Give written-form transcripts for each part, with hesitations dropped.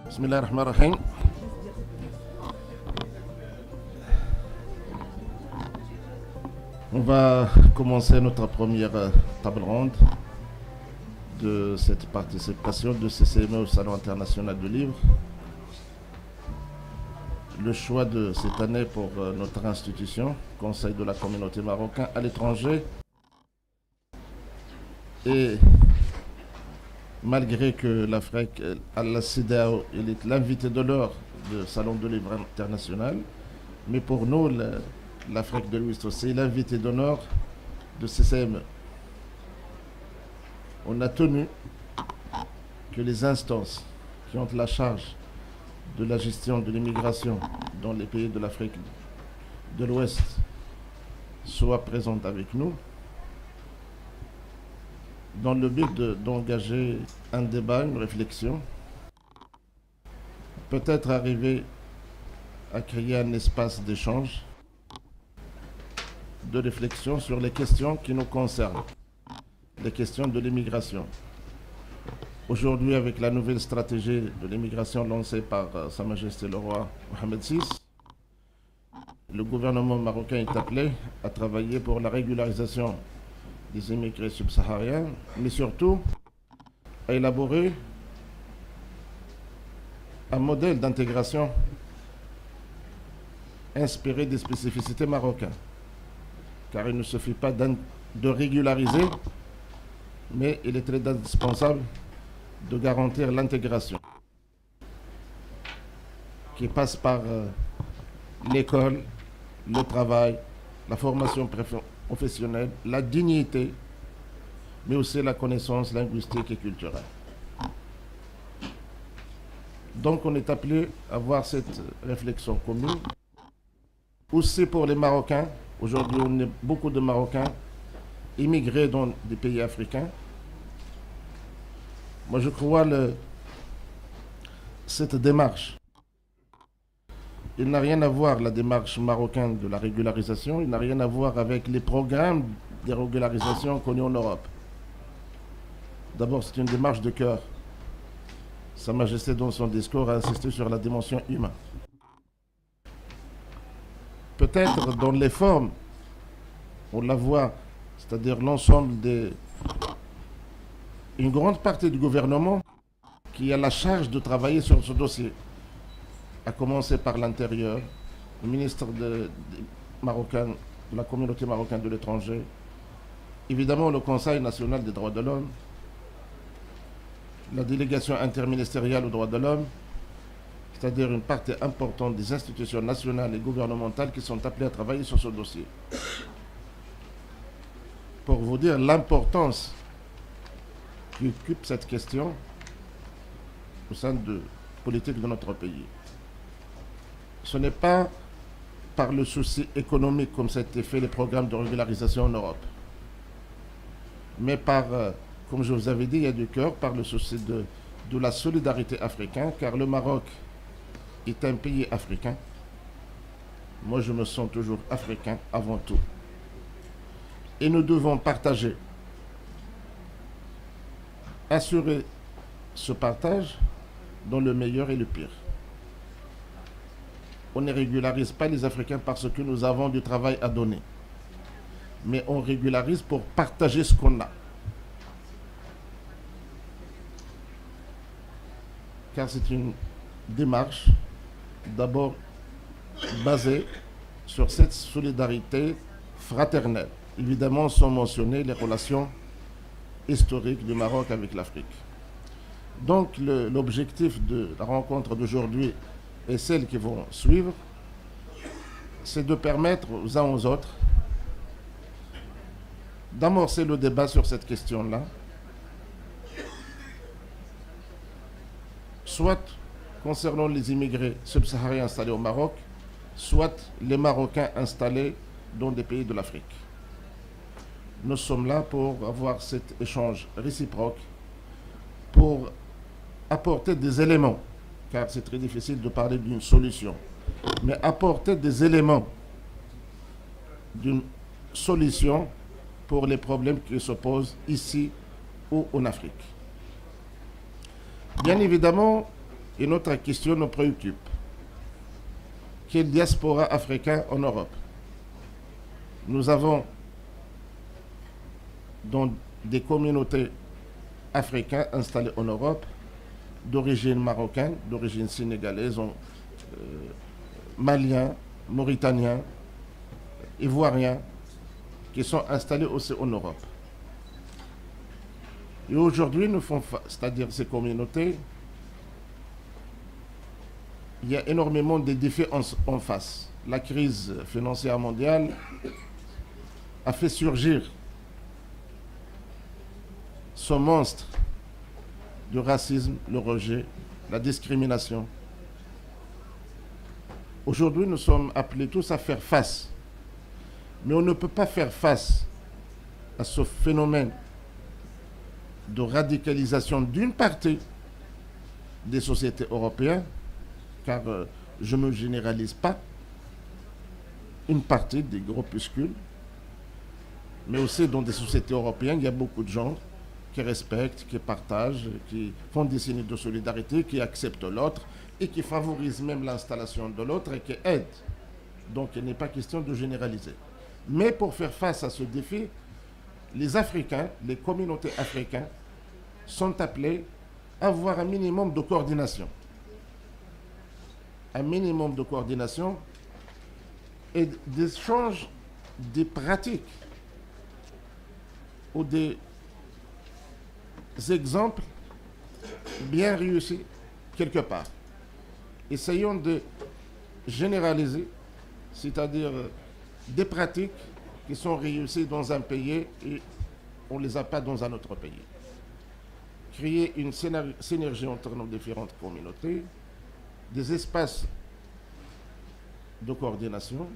Bismillah ar-Rahman ar-Rahim. On va commencer notre première table ronde de cette participation de CCME au Salon international du livre. Le choix de cette année pour notre institution, Conseil de la communauté marocaine à l'étranger. Et malgré que l'Afrique, Al-CEDEAO, il est l'invité d'honneur du Salon du livre international, mais pour nous, l'Afrique de l'Ouest aussi, l'invité d'honneur de CCME. On a tenu que les instances qui ont la charge de la gestion de l'immigration dans les pays de l'Afrique de l'Ouest soient présentes avec nous dans le but d'engager un débat, une réflexion, peut-être arriver à créer un espace d'échange, de réflexion sur les questions qui nous concernent, les questions de l'immigration. Aujourd'hui, avec la nouvelle stratégie de l'immigration lancée par Sa Majesté le Roi Mohamed VI, le gouvernement marocain est appelé à travailler pour la régularisation des immigrés subsahariens, mais surtout à élaborer un modèle d'intégration inspiré des spécificités marocaines. Car il ne suffit pas de régulariser, mais il est très indispensable de garantir l'intégration qui passe par l'école, le travail, la formation professionnelle, la dignité, mais aussi la connaissance linguistique et culturelle. Donc on est appelé à avoir cette réflexion commune. Aussi pour les Marocains, aujourd'hui on est beaucoup de Marocains immigrés dans des pays africains. Moi je crois cette démarche, il n'a rien à voir, la démarche marocaine de la régularisation, il n'a rien à voir avec les programmes de régularisation connus en Europe. D'abord, c'est une démarche de cœur. Sa Majesté, dans son discours, a insisté sur la dimension humaine. Peut-être dans les formes, on la voit, c'est-à-dire l'ensemble une grande partie du gouvernement qui a la charge de travailler sur ce dossier, à commencer par l'intérieur, le ministre marocain, de la communauté marocaine de l'étranger, évidemment le Conseil national des droits de l'homme, la délégation interministérielle aux droits de l'homme, c'est-à-dire une partie importante des institutions nationales et gouvernementales qui sont appelées à travailler sur ce dossier. Pour vous dire l'importance qui occupe cette question au sein de la politique de notre pays. Ce n'est pas par le souci économique comme ça a été fait les programmes de régularisation en Europe, mais par, comme je vous avais dit, il y a du cœur, par le souci de la solidarité africaine, car le Maroc est un pays africain. Moi, je me sens toujours africain avant tout. Et nous devons partager, assurer ce partage dans le meilleur et le pire. On ne régularise pas les Africains parce que nous avons du travail à donner, mais on régularise pour partager ce qu'on a. Car c'est une démarche d'abord basée sur cette solidarité fraternelle. Évidemment, sont mentionnées les relations historiques du Maroc avec l'Afrique. Donc l'objectif de la rencontre d'aujourd'hui et celles qui vont suivre, c'est de permettre aux uns aux autres d'amorcer le débat sur cette question-là, soit concernant les immigrés subsahariens installés au Maroc, soit les Marocains installés dans des pays de l'Afrique. Nous sommes là pour avoir cet échange réciproque, pour apporter des éléments, car c'est très difficile de parler d'une solution, mais apporter des éléments d'une solution pour les problèmes qui se posent ici ou en Afrique. Bien évidemment, Et notre question nous préoccupe. Quelle diaspora africaine en Europe? Nous avons dans des communautés africaines installées en Europe d'origine marocaine, d'origine sénégalaise, maliens, mauritaniens, ivoiriens, qui sont installés aussi en Europe. Et aujourd'hui, nous font c'est-à-dire ces communautés, il y a énormément de défis en face. La crise financière mondiale a fait surgir ce monstre du racisme, le rejet, la discrimination. Aujourd'hui, nous sommes appelés tous à faire face. Mais on ne peut pas faire face à ce phénomène de radicalisation d'une partie des sociétés européennes, car je ne généralise pas, une partie des groupuscules, mais aussi dans des sociétés européennes, il y a beaucoup de gens qui respectent, qui partagent, qui font des signes de solidarité, qui acceptent l'autre et qui favorisent même l'installation de l'autre et qui aident. Donc il n'est pas question de généraliser. Mais pour faire face à ce défi, les Africains, les communautés africaines, sont appelés à avoir un minimum de coordination. Un minimum de coordination et d'échange des pratiques ou des exemples bien réussis quelque part. Essayons de généraliser, c'est-à-dire des pratiques qui sont réussies dans un pays et on ne les a pas dans un autre pays. Créer une synergie entre nos différentes communautés, des espaces de coordination,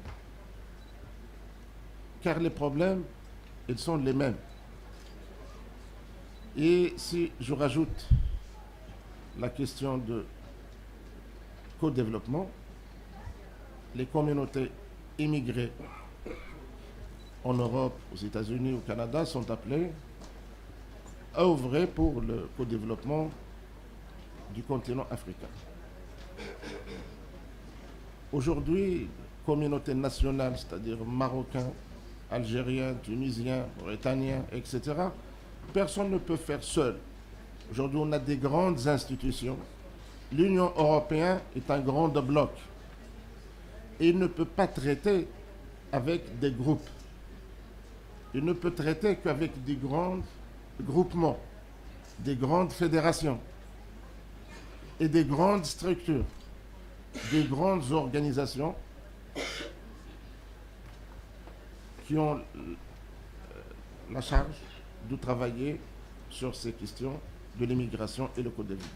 car les problèmes, ils sont les mêmes. Et si je rajoute la question de co-développement, les communautés immigrées en Europe, aux États-Unis, au Canada sont appelées à œuvrer pour le co-développement du continent africain. Aujourd'hui, communauté nationale, c'est-à-dire marocains, algériens, tunisiens, mauritaniens, etc., personne ne peut faire seul. Aujourd'hui, on a des grandes institutions. L'Union européenne est un grand bloc. Et il ne peut pas traiter avec des groupes. Il ne peut traiter qu'avec des grands groupements, des grandes fédérations et des grandes structures, des grandes organisations qui ont la charge de travailler sur ces questions de l'immigration et le co-développement.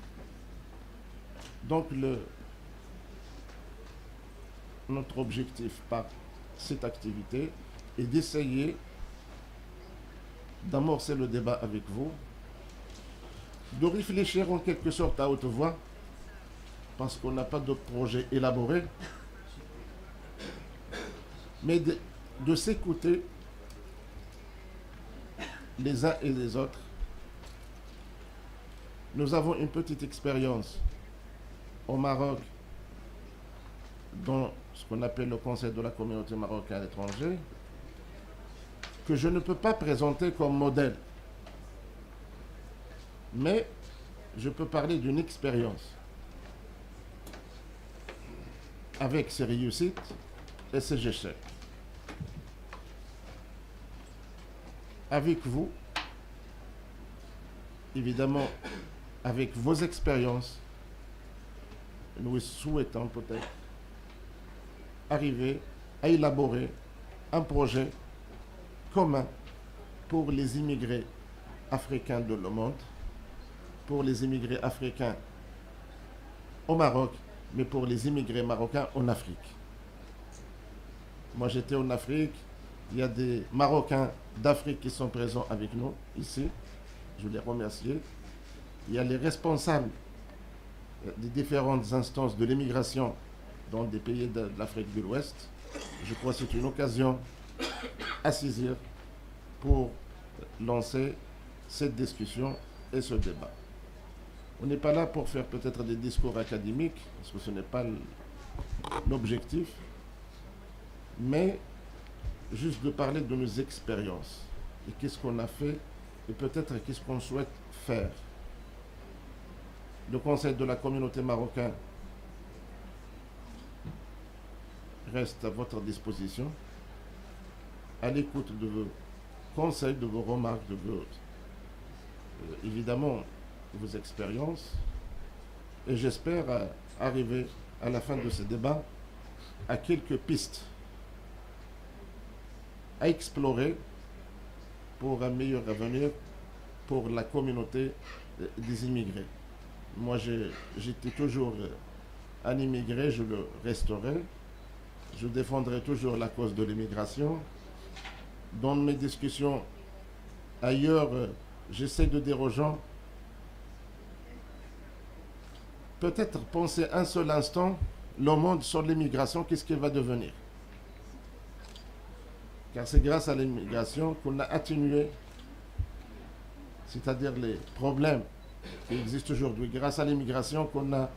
Donc notre objectif par cette activité est d'essayer d'amorcer le débat avec vous, de réfléchir en quelque sorte à haute voix, parce qu'on n'a pas de projet élaboré, mais de s'écouter les uns et les autres. Nous avons une petite expérience au Maroc dans ce qu'on appelle le Conseil de la communauté marocaine à l'étranger, que je ne peux pas présenter comme modèle. Mais je peux parler d'une expérience avec ses réussites et ses échecs. Avec vous, évidemment, avec vos expériences, nous souhaitons peut-être arriver à élaborer un projet commun pour les immigrés africains de le monde, pour les immigrés africains au Maroc, mais pour les immigrés marocains en Afrique. Moi, j'étais en Afrique. Il y a des Marocains d'Afrique qui sont présents avec nous ici. Je veux les remercier. Il y a les responsables des différentes instances de l'immigration dans des pays de l'Afrique de l'Ouest. Je crois que c'est une occasion à saisir pour lancer cette discussion et ce débat. On n'est pas là pour faire peut-être des discours académiques, parce que ce n'est pas l'objectif, mais juste de parler de nos expériences et qu'est-ce qu'on a fait et peut-être qu'est-ce qu'on souhaite faire. Le Conseil de la communauté marocaine reste à votre disposition, à l'écoute de vos conseils, de vos remarques, de vos, évidemment, vos expériences. Et j'espère arriver à la fin de ce débat à quelques pistes à explorer pour un meilleur avenir pour la communauté des immigrés. Moi, j'étais toujours un immigré, je le resterai. Je défendrai toujours la cause de l'immigration. Dans mes discussions ailleurs, j'essaie de dire aux gens, peut-être penser un seul instant, le monde sur l'immigration, qu'est-ce qu'il va devenir? Car c'est grâce à l'immigration qu'on a atténué, c'est-à-dire les problèmes qui existent aujourd'hui. Grâce à l'immigration qu'on a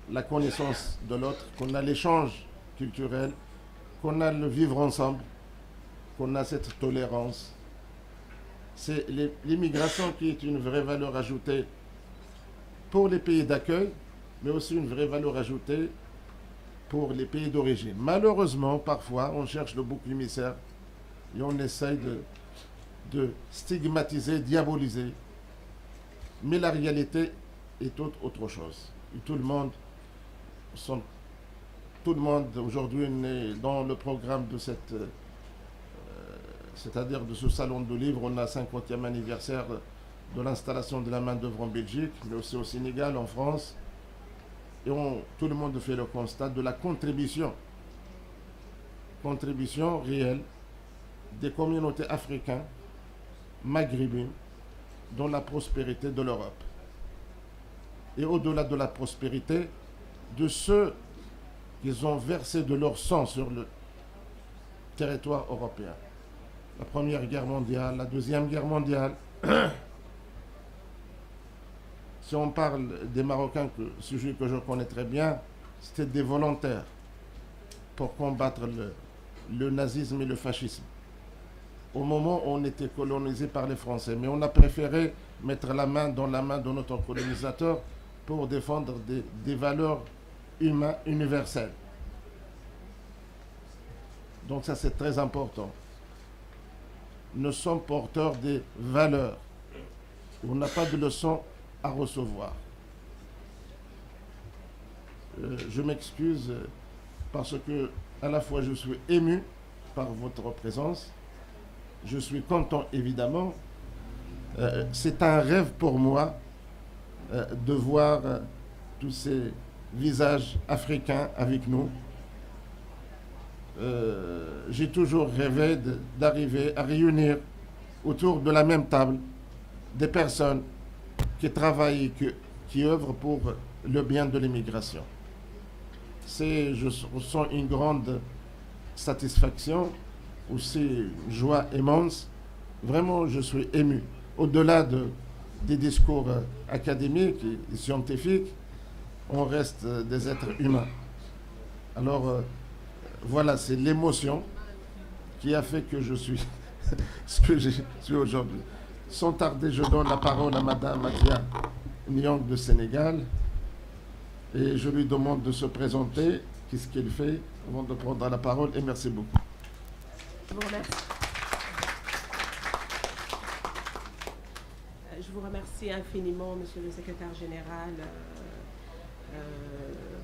la connaissance de l'autre, qu'on a l'échange culturel, qu'on a le vivre ensemble, qu'on a cette tolérance. C'est l'immigration qui est une vraie valeur ajoutée pour les pays d'accueil, mais aussi une vraie valeur ajoutée pour les pays d'origine. Malheureusement, parfois, on cherche le bouc émissaire et on essaye de stigmatiser, diaboliser. Mais la réalité est autre chose. Et tout le monde aujourd'hui est dans le programme de c'est-à-dire de ce salon de livres. On a 50e anniversaire de l'installation de la main-d'œuvre en Belgique, mais aussi au Sénégal, en France. Et tout le monde fait le constat de la contribution réelle des communautés africaines, maghrébines, dans la prospérité de l'Europe. Et au-delà de la prospérité, de ceux qui ont versé de leur sang sur le territoire européen. La Première Guerre mondiale, la Deuxième Guerre mondiale. Si on parle des Marocains, sujet que je connais très bien, c'était des volontaires pour combattre le nazisme et le fascisme. Au moment où on était colonisé par les Français. Mais on a préféré mettre la main dans la main de notre colonisateur pour défendre des valeurs humaines universelles. Donc ça, c'est très important. Nous sommes porteurs des valeurs. On n'a pas de leçons à recevoir. Je m'excuse parce que à la fois je suis ému par votre présence. Je suis content, évidemment. C'est un rêve pour moi de voir tous ces visages africains avec nous. J'ai toujours rêvé d'arriver à réunir autour de la même table des personnes qui travaillent et qui œuvrent pour le bien de l'immigration. Je ressens une grande satisfaction, aussi une joie immense. Vraiment, je suis ému. Au-delà des discours académiques et scientifiques, on reste des êtres humains. Alors, voilà, c'est l'émotion qui a fait que je suis ce que je suis aujourd'hui. Sans tarder, je donne la parole à Madame Matia Nyang de Sénégal et je lui demande de se présenter, qu'est-ce qu'elle fait avant de prendre la parole, et merci beaucoup. Je vous remercie. Je vous remercie infiniment, Monsieur le Secrétaire Général,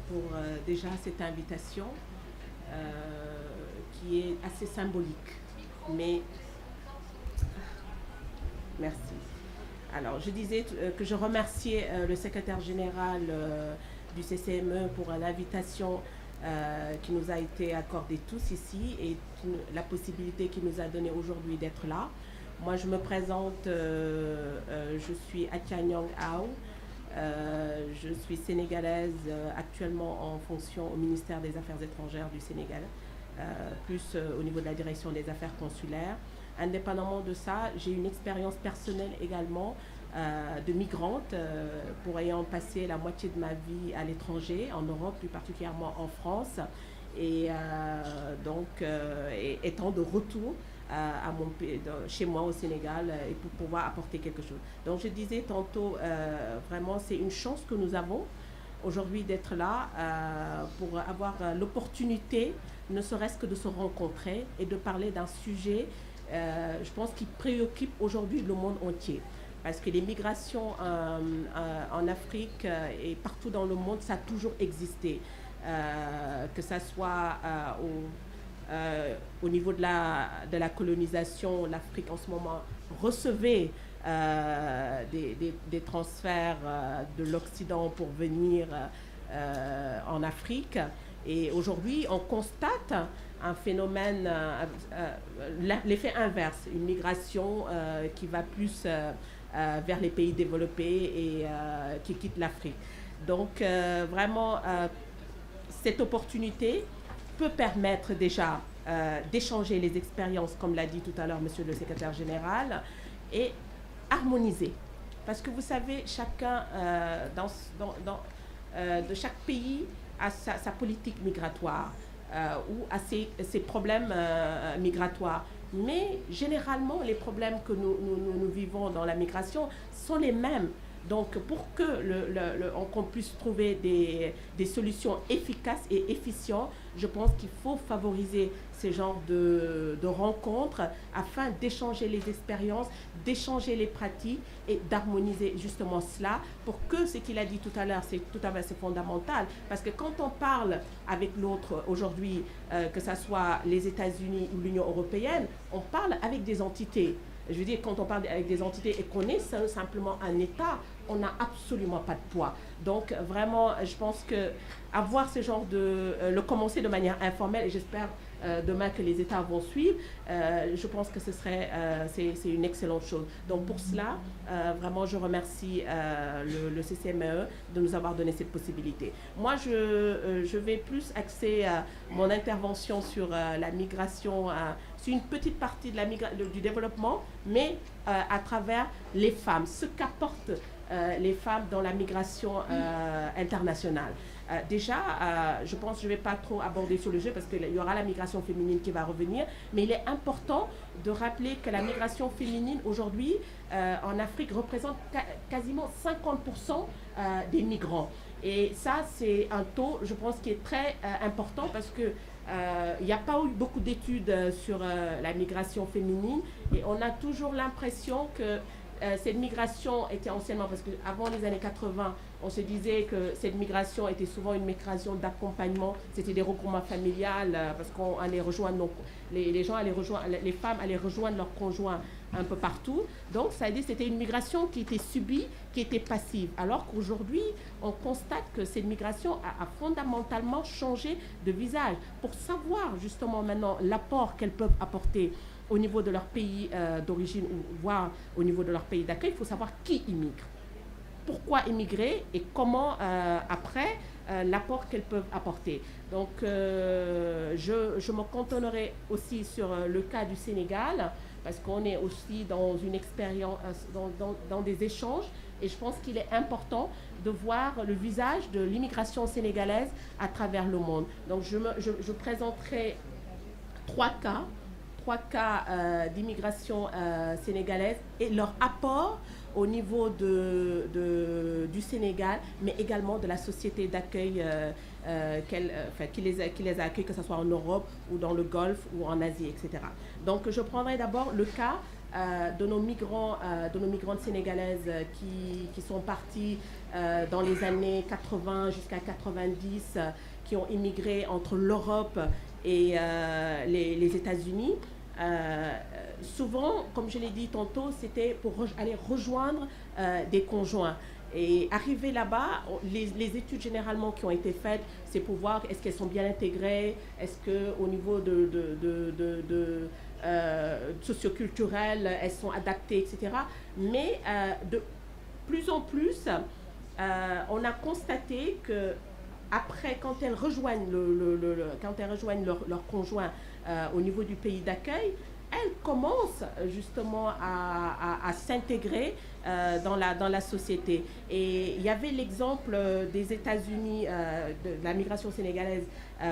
pour déjà cette invitation qui est assez symbolique. Mais merci. Alors, je disais que je remerciais le Secrétaire Général du CCME pour l'invitation qui nous a été accordée tous ici et la possibilité qu'il nous a donnée aujourd'hui d'être là. Moi, je me présente, je suis Atia Nyang Aou, je suis sénégalaise actuellement en fonction au ministère des Affaires étrangères du Sénégal, plus au niveau de la direction des affaires consulaires. Indépendamment de ça, j'ai une expérience personnelle également de migrante pour ayant passé la moitié de ma vie à l'étranger, en Europe, plus particulièrement en France. Et étant de retour chez moi au Sénégal et pour pouvoir apporter quelque chose. Donc je disais tantôt, vraiment c'est une chance que nous avons aujourd'hui d'être là pour avoir l'opportunité, ne serait-ce que de se rencontrer et de parler d'un sujet, je pense, qui préoccupe aujourd'hui le monde entier. Parce que les migrations en Afrique et partout dans le monde, ça a toujours existé. Que ça soit au niveau de la colonisation, l'Afrique en ce moment recevait des transferts de l'Occident pour venir en Afrique. Et aujourd'hui, on constate un phénomène, l'effet inverse, une migration qui va plus vers les pays développés et qui quitte l'Afrique. Donc vraiment, cette opportunité peut permettre déjà d'échanger les expériences, comme l'a dit tout à l'heure monsieur le secrétaire général, et harmoniser. Parce que vous savez, chacun de chaque pays a sa politique migratoire ou a ses problèmes migratoires. Mais généralement, les problèmes que nous vivons dans la migration sont les mêmes. Donc, pour qu'on puisse trouver des solutions efficaces et efficientes, je pense qu'il faut favoriser ces genres de rencontres afin d'échanger les expériences, d'échanger les pratiques et d'harmoniser justement cela pour que ce qu'il a dit tout à l'heure, c'est fondamental. Parce que quand on parle avec l'autre aujourd'hui, que ce soit les États-Unis ou l'Union européenne, on parle avec des entités. Je veux dire, quand on parle avec des entités et qu'on est simplement un État, on n'a absolument pas de poids. Donc, vraiment, je pense que avoir ce genre le commencer de manière informelle, et j'espère demain que les États vont suivre, je pense que c'est une excellente chose. Donc, pour cela, vraiment, je remercie le CCME de nous avoir donné cette possibilité. Moi, je vais plus axer mon intervention sur la migration. C'est une petite partie du développement, mais à travers les femmes, ce qu'apportent les femmes dans la migration internationale. Déjà, je pense que je ne vais pas trop aborder sur le jeu parce qu'il y aura la migration féminine qui va revenir, mais il est important de rappeler que la migration féminine aujourd'hui en Afrique représente quasiment 50% des migrants. Et ça, c'est un taux, je pense, qui est très important parce que il n'y a pas eu beaucoup d'études sur la migration féminine et on a toujours l'impression que cette migration était anciennement, parce qu'avant les années 80, on se disait que cette migration était souvent une migration d'accompagnement, c'était des regroupements familiales, parce qu'on allait rejoindre, les femmes allaient rejoindre leurs conjoints un peu partout. Donc, ça veut dire que c'était une migration qui était subie, qui était passive. Alors qu'aujourd'hui, on constate que cette migration a fondamentalement changé de visage. Pour savoir justement maintenant l'apport qu'elles peuvent apporter au niveau de leur pays d'origine ou voire au niveau de leur pays d'accueil, il faut savoir qui immigre, pourquoi immigrer et comment après l'apport qu'elles peuvent apporter. Donc je me cantonnerai aussi sur le cas du Sénégal parce qu'on est aussi dans une expérience, dans des échanges et je pense qu'il est important de voir le visage de l'immigration sénégalaise à travers le monde. Donc je présenterai trois cas d'immigration sénégalaise et leur apport au niveau du Sénégal, mais également de la société d'accueil qui les accueille, que ce soit en Europe ou dans le Golfe ou en Asie, etc. Donc je prendrai d'abord le cas de nos migrantes sénégalaises qui sont parties dans les années 80 jusqu'à 90, qui ont immigré entre l'Europe et les États-Unis. Souvent, comme je l'ai dit tantôt, c'était pour aller rejoindre des conjoints. Et arriver là-bas, les études généralement qui ont été faites, c'est pour voir est-ce qu'elles sont bien intégrées, est-ce qu'au niveau socioculturel, elles sont adaptées, etc. Mais de plus en plus, on a constaté que après, quand elles rejoignent leur conjoint au niveau du pays d'accueil, elles commencent justement à s'intégrer dans la société. Et il y avait l'exemple des États-Unis, de la migration sénégalaise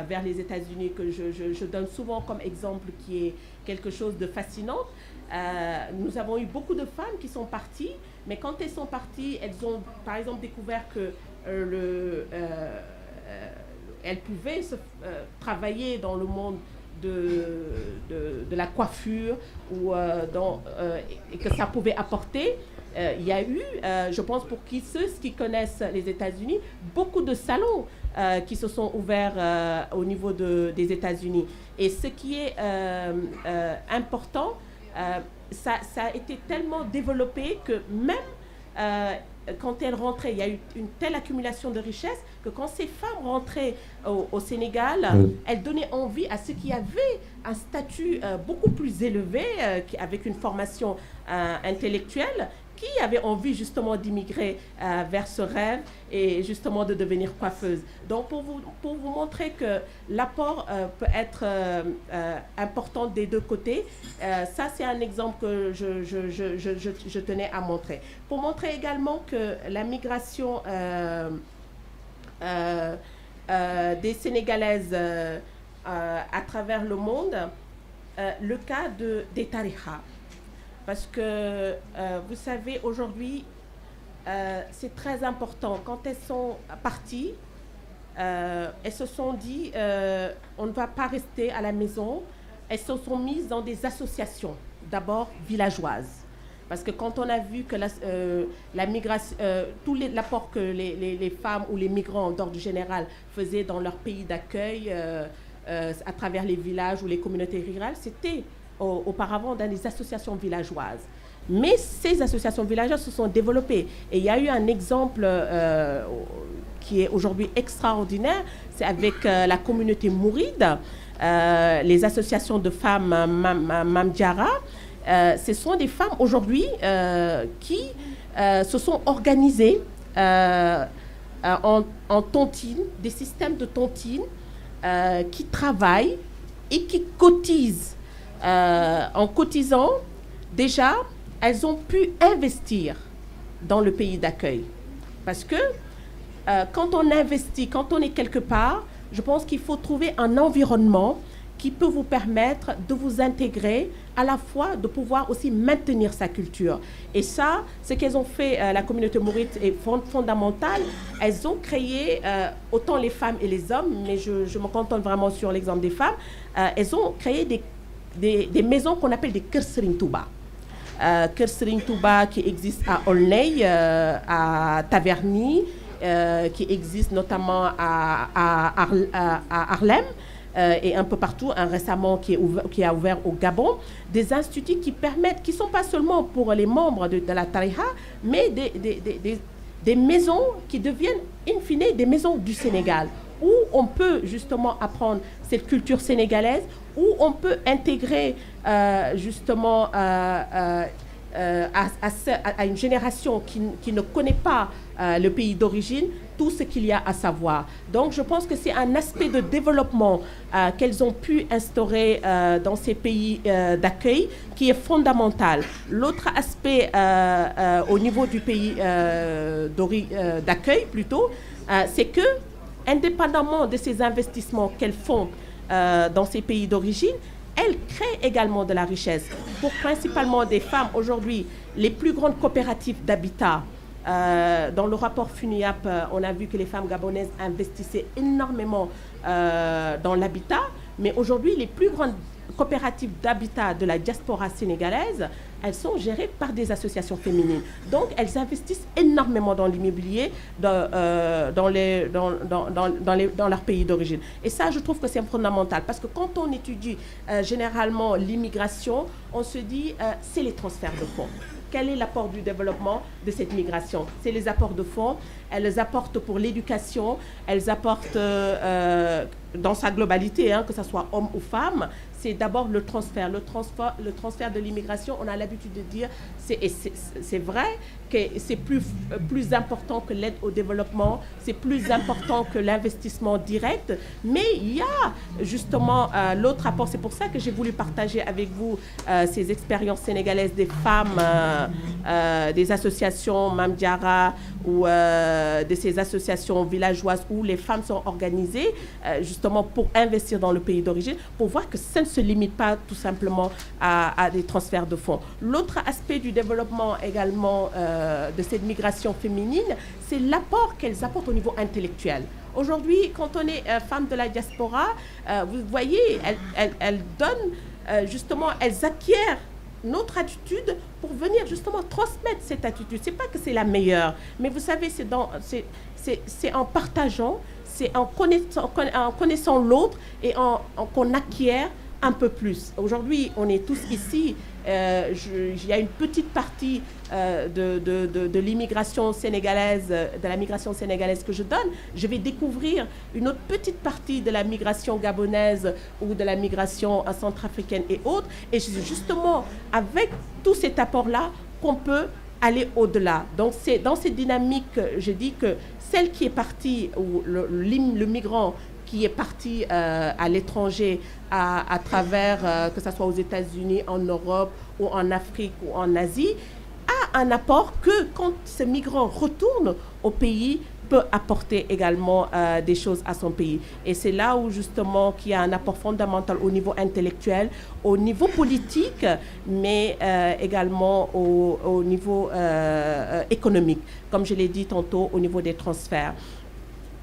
vers les États-Unis que je donne souvent comme exemple, qui est quelque chose de fascinant. Nous avons eu beaucoup de femmes qui sont parties, mais quand elles sont parties, elles ont par exemple découvert que elles pouvaient travailler dans le monde de la coiffure ou et que ça pouvait apporter. Il y a eu, je pense pour ceux qui connaissent les États-Unis, beaucoup de salons qui se sont ouverts au niveau des États-Unis. Et ce qui est important, ça a été tellement développé que même quand elles rentraient, il y a eu une telle accumulation de richesses que quand ces femmes rentraient au Sénégal, elles donnaient envie à ceux qui avaient un statut beaucoup plus élevé, avec une formation intellectuelle, qui avaient envie justement d'immigrer vers ce rêve et justement de devenir coiffeuse. Donc pour vous montrer que l'apport peut être important des deux côtés, ça c'est un exemple que je tenais à montrer. Pour montrer également que la migration des Sénégalaises à travers le monde, le cas des tariqa. Parce que, vous savez, aujourd'hui, c'est très important. Quand elles sont parties, elles se sont dit, on ne va pas rester à la maison. Elles se sont mises dans des associations, d'abord villageoises. Parce que quand on a vu que la migration, tout l'apport que les femmes ou les migrants d'ordre général faisaient dans leur pays d'accueil, à travers les villages ou les communautés rurales, c'était auparavant dans des associations villageoises. Mais ces associations villageoises se sont développées. Et il y a eu un exemple qui est aujourd'hui extraordinaire, c'est avec la communauté mouride, les associations de femmes Mamdiara. Ce sont des femmes aujourd'hui qui se sont organisées en tontine, des systèmes de tontine qui travaillent et qui cotisent. En cotisant, déjà, elles ont pu investir dans le pays d'accueil. Parce que quand on investit, quand on est quelque part, je pense qu'il faut trouver un environnement qui peut vous permettre de vous intégrer, à la fois de pouvoir aussi maintenir sa culture. Et ça, ce qu'elles ont fait, la communauté mouride est fondamental. Elles ont créé, autant les femmes et les hommes, mais je me contente vraiment sur l'exemple des femmes, elles ont créé des maisons qu'on appelle des Kër Serigne Touba. Kër Serigne Touba qui existe à Aulnay, à Taverny, qui existe notamment à Harlem et un peu partout, récemment qui a ouvert au Gabon, des instituts qui permettent, qui ne sont pas seulement pour les membres de la tariqa, mais des maisons qui deviennent in fine des maisons du Sénégal, où on peut justement apprendre cette culture sénégalaise, où on peut intégrer justement à une génération qui ne connaît pas le pays d'origine, tout ce qu'il y a à savoir. Donc je pense que c'est un aspect de développement qu'elles ont pu instaurer dans ces pays d'accueil qui est fondamental. L'autre aspect au niveau du pays d'accueil plutôt, c'est que indépendamment de ces investissements qu'elles font dans ces pays d'origine, elles créent également de la richesse. Pour principalement des femmes, aujourd'hui, les plus grandes coopératives d'habitat, dans le rapport FUNIAP, on a vu que les femmes gabonaises investissaient énormément dans l'habitat, mais aujourd'hui, les plus grandes coopératives d'habitat de la diaspora sénégalaise, elles sont gérées par des associations féminines. Donc, elles investissent énormément dans l'immobilier dans leur pays d'origine. Et ça, je trouve que c'est fondamental. Parce que quand on étudie généralement l'immigration, on se dit, c'est les transferts de fonds. Quel est l'apport du développement de cette migration? C'est les apports de fonds. Elles apportent pour l'éducation, elles apportent dans sa globalité, hein, que ce soit homme ou femme, c'est d'abord le transfert. Le transfert de l'immigration, on a l'habitude de dire, c'est vrai que c'est plus important que l'aide au développement, c'est plus important que l'investissement direct, mais il y a justement l'autre apport. C'est pour ça que j'ai voulu partager avec vous ces expériences sénégalaises des femmes, des associations Mamdiara ou de ces associations villageoises où les femmes sont organisées justement pour investir dans le pays d'origine, pour voir que ça ne se limite pas tout simplement à des transferts de fonds. L'autre aspect du développement également de cette migration féminine, c'est l'apport qu'elles apportent au niveau intellectuel. Aujourd'hui, quand on est femme de la diaspora, vous voyez, elles donnent justement, elles acquièrent notre attitude pour venir justement transmettre cette attitude. C'est pas que c'est la meilleure, mais vous savez, c'est en partageant, c'est en connaissant l'autre et qu'on acquiert un peu plus. Aujourd'hui, on est tous ici. Il y a une petite partie de l'immigration sénégalaise, de la migration sénégalaise que je donne. Je vais découvrir une autre petite partie de la migration gabonaise ou de la migration centrafricaine et autres. Et c'est justement avec tout cet apport-là qu'on peut aller au-delà. Donc, c'est dans cette dynamique, je dis que celle qui est partie, ou le migrant qui est parti à l'étranger à travers, que ce soit aux États-Unis, en Europe ou en Afrique ou en Asie, a un apport que quand ce migrant retourne au pays, peut apporter également des choses à son pays. Et c'est là où justement qu'il y a un apport fondamental au niveau intellectuel, au niveau politique, mais également au niveau économique, comme je l'ai dit tantôt, au niveau des transferts.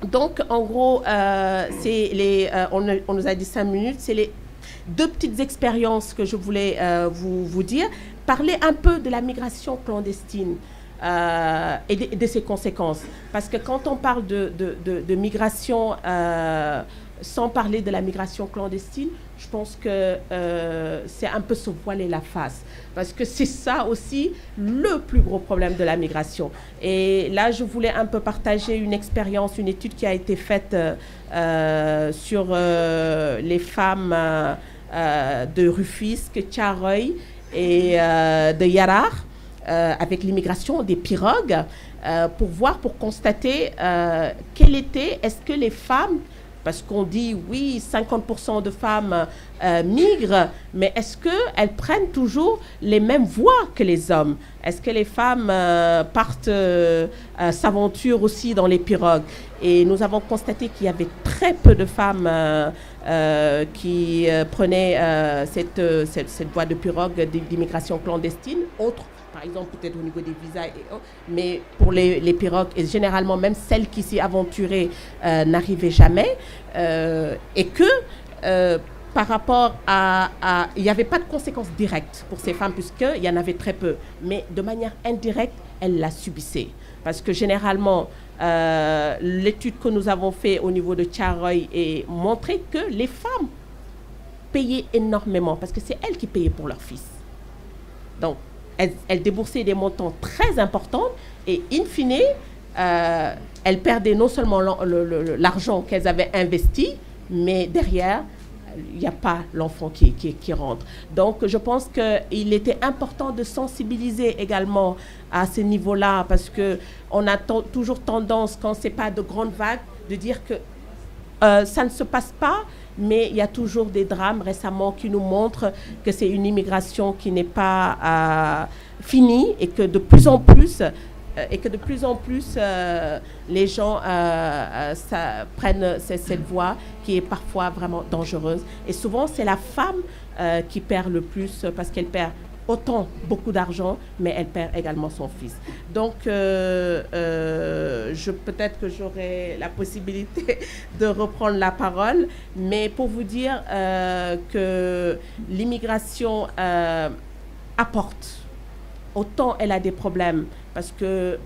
Donc, en gros, on nous a dit 5 minutes, c'est les 2 petites expériences que je voulais vous dire. Parler un peu de la migration clandestine et de ses conséquences. Parce que quand on parle de migration, sans parler de la migration clandestine, je pense que c'est un peu se voiler la face. Parce que c'est ça aussi le plus gros problème de la migration. Et là, je voulais un peu partager une expérience, une étude qui a été faite sur les femmes de Rufisque, Thiaroye et de Yarar, avec l'immigration des pirogues, pour constater est-ce que les femmes, parce qu'on dit oui, 50% de femmes migrent, mais est-ce qu'elles prennent toujours les mêmes voies que les hommes? Est-ce que les femmes partent, s'aventurent aussi dans les pirogues? Et nous avons constaté qu'il y avait très peu de femmes qui prenaient cette voie de pirogue d'immigration clandestine, autre par exemple peut-être au niveau des visas, mais pour les pirogues, et généralement même celles qui s'y aventuraient n'arrivaient jamais, et que par rapport à il n'y avait pas de conséquences directes pour ces femmes, puisqu'il y en avait très peu, mais de manière indirecte, elles la subissaient. Parce que généralement, l'étude que nous avons faite au niveau de Thiaroye a montré que les femmes payaient énormément, parce que c'est elles qui payaient pour leurs fils. Donc, elles déboursaient des montants très importants et, in fine, elles perdaient non seulement l'argent qu'elles avaient investi, mais derrière, il n'y a pas l'enfant qui rentre. Donc, je pense qu'il était important de sensibiliser également à ce niveau-là, parce qu'on a toujours tendance, quand ce n'est pas de grandes vagues, de dire que ça ne se passe pas, mais il y a toujours des drames récemment qui nous montrent que c'est une immigration qui n'est pas finie et que de plus en plus, les gens prennent cette voie qui est parfois vraiment dangereuse. Et souvent, c'est la femme qui perd le plus parce qu'elle perd beaucoup d'argent, mais elle perd également son fils. Donc, peut-être que j'aurai la possibilité de reprendre la parole, mais pour vous dire que l'immigration apporte, autant elle a des problèmes, parce que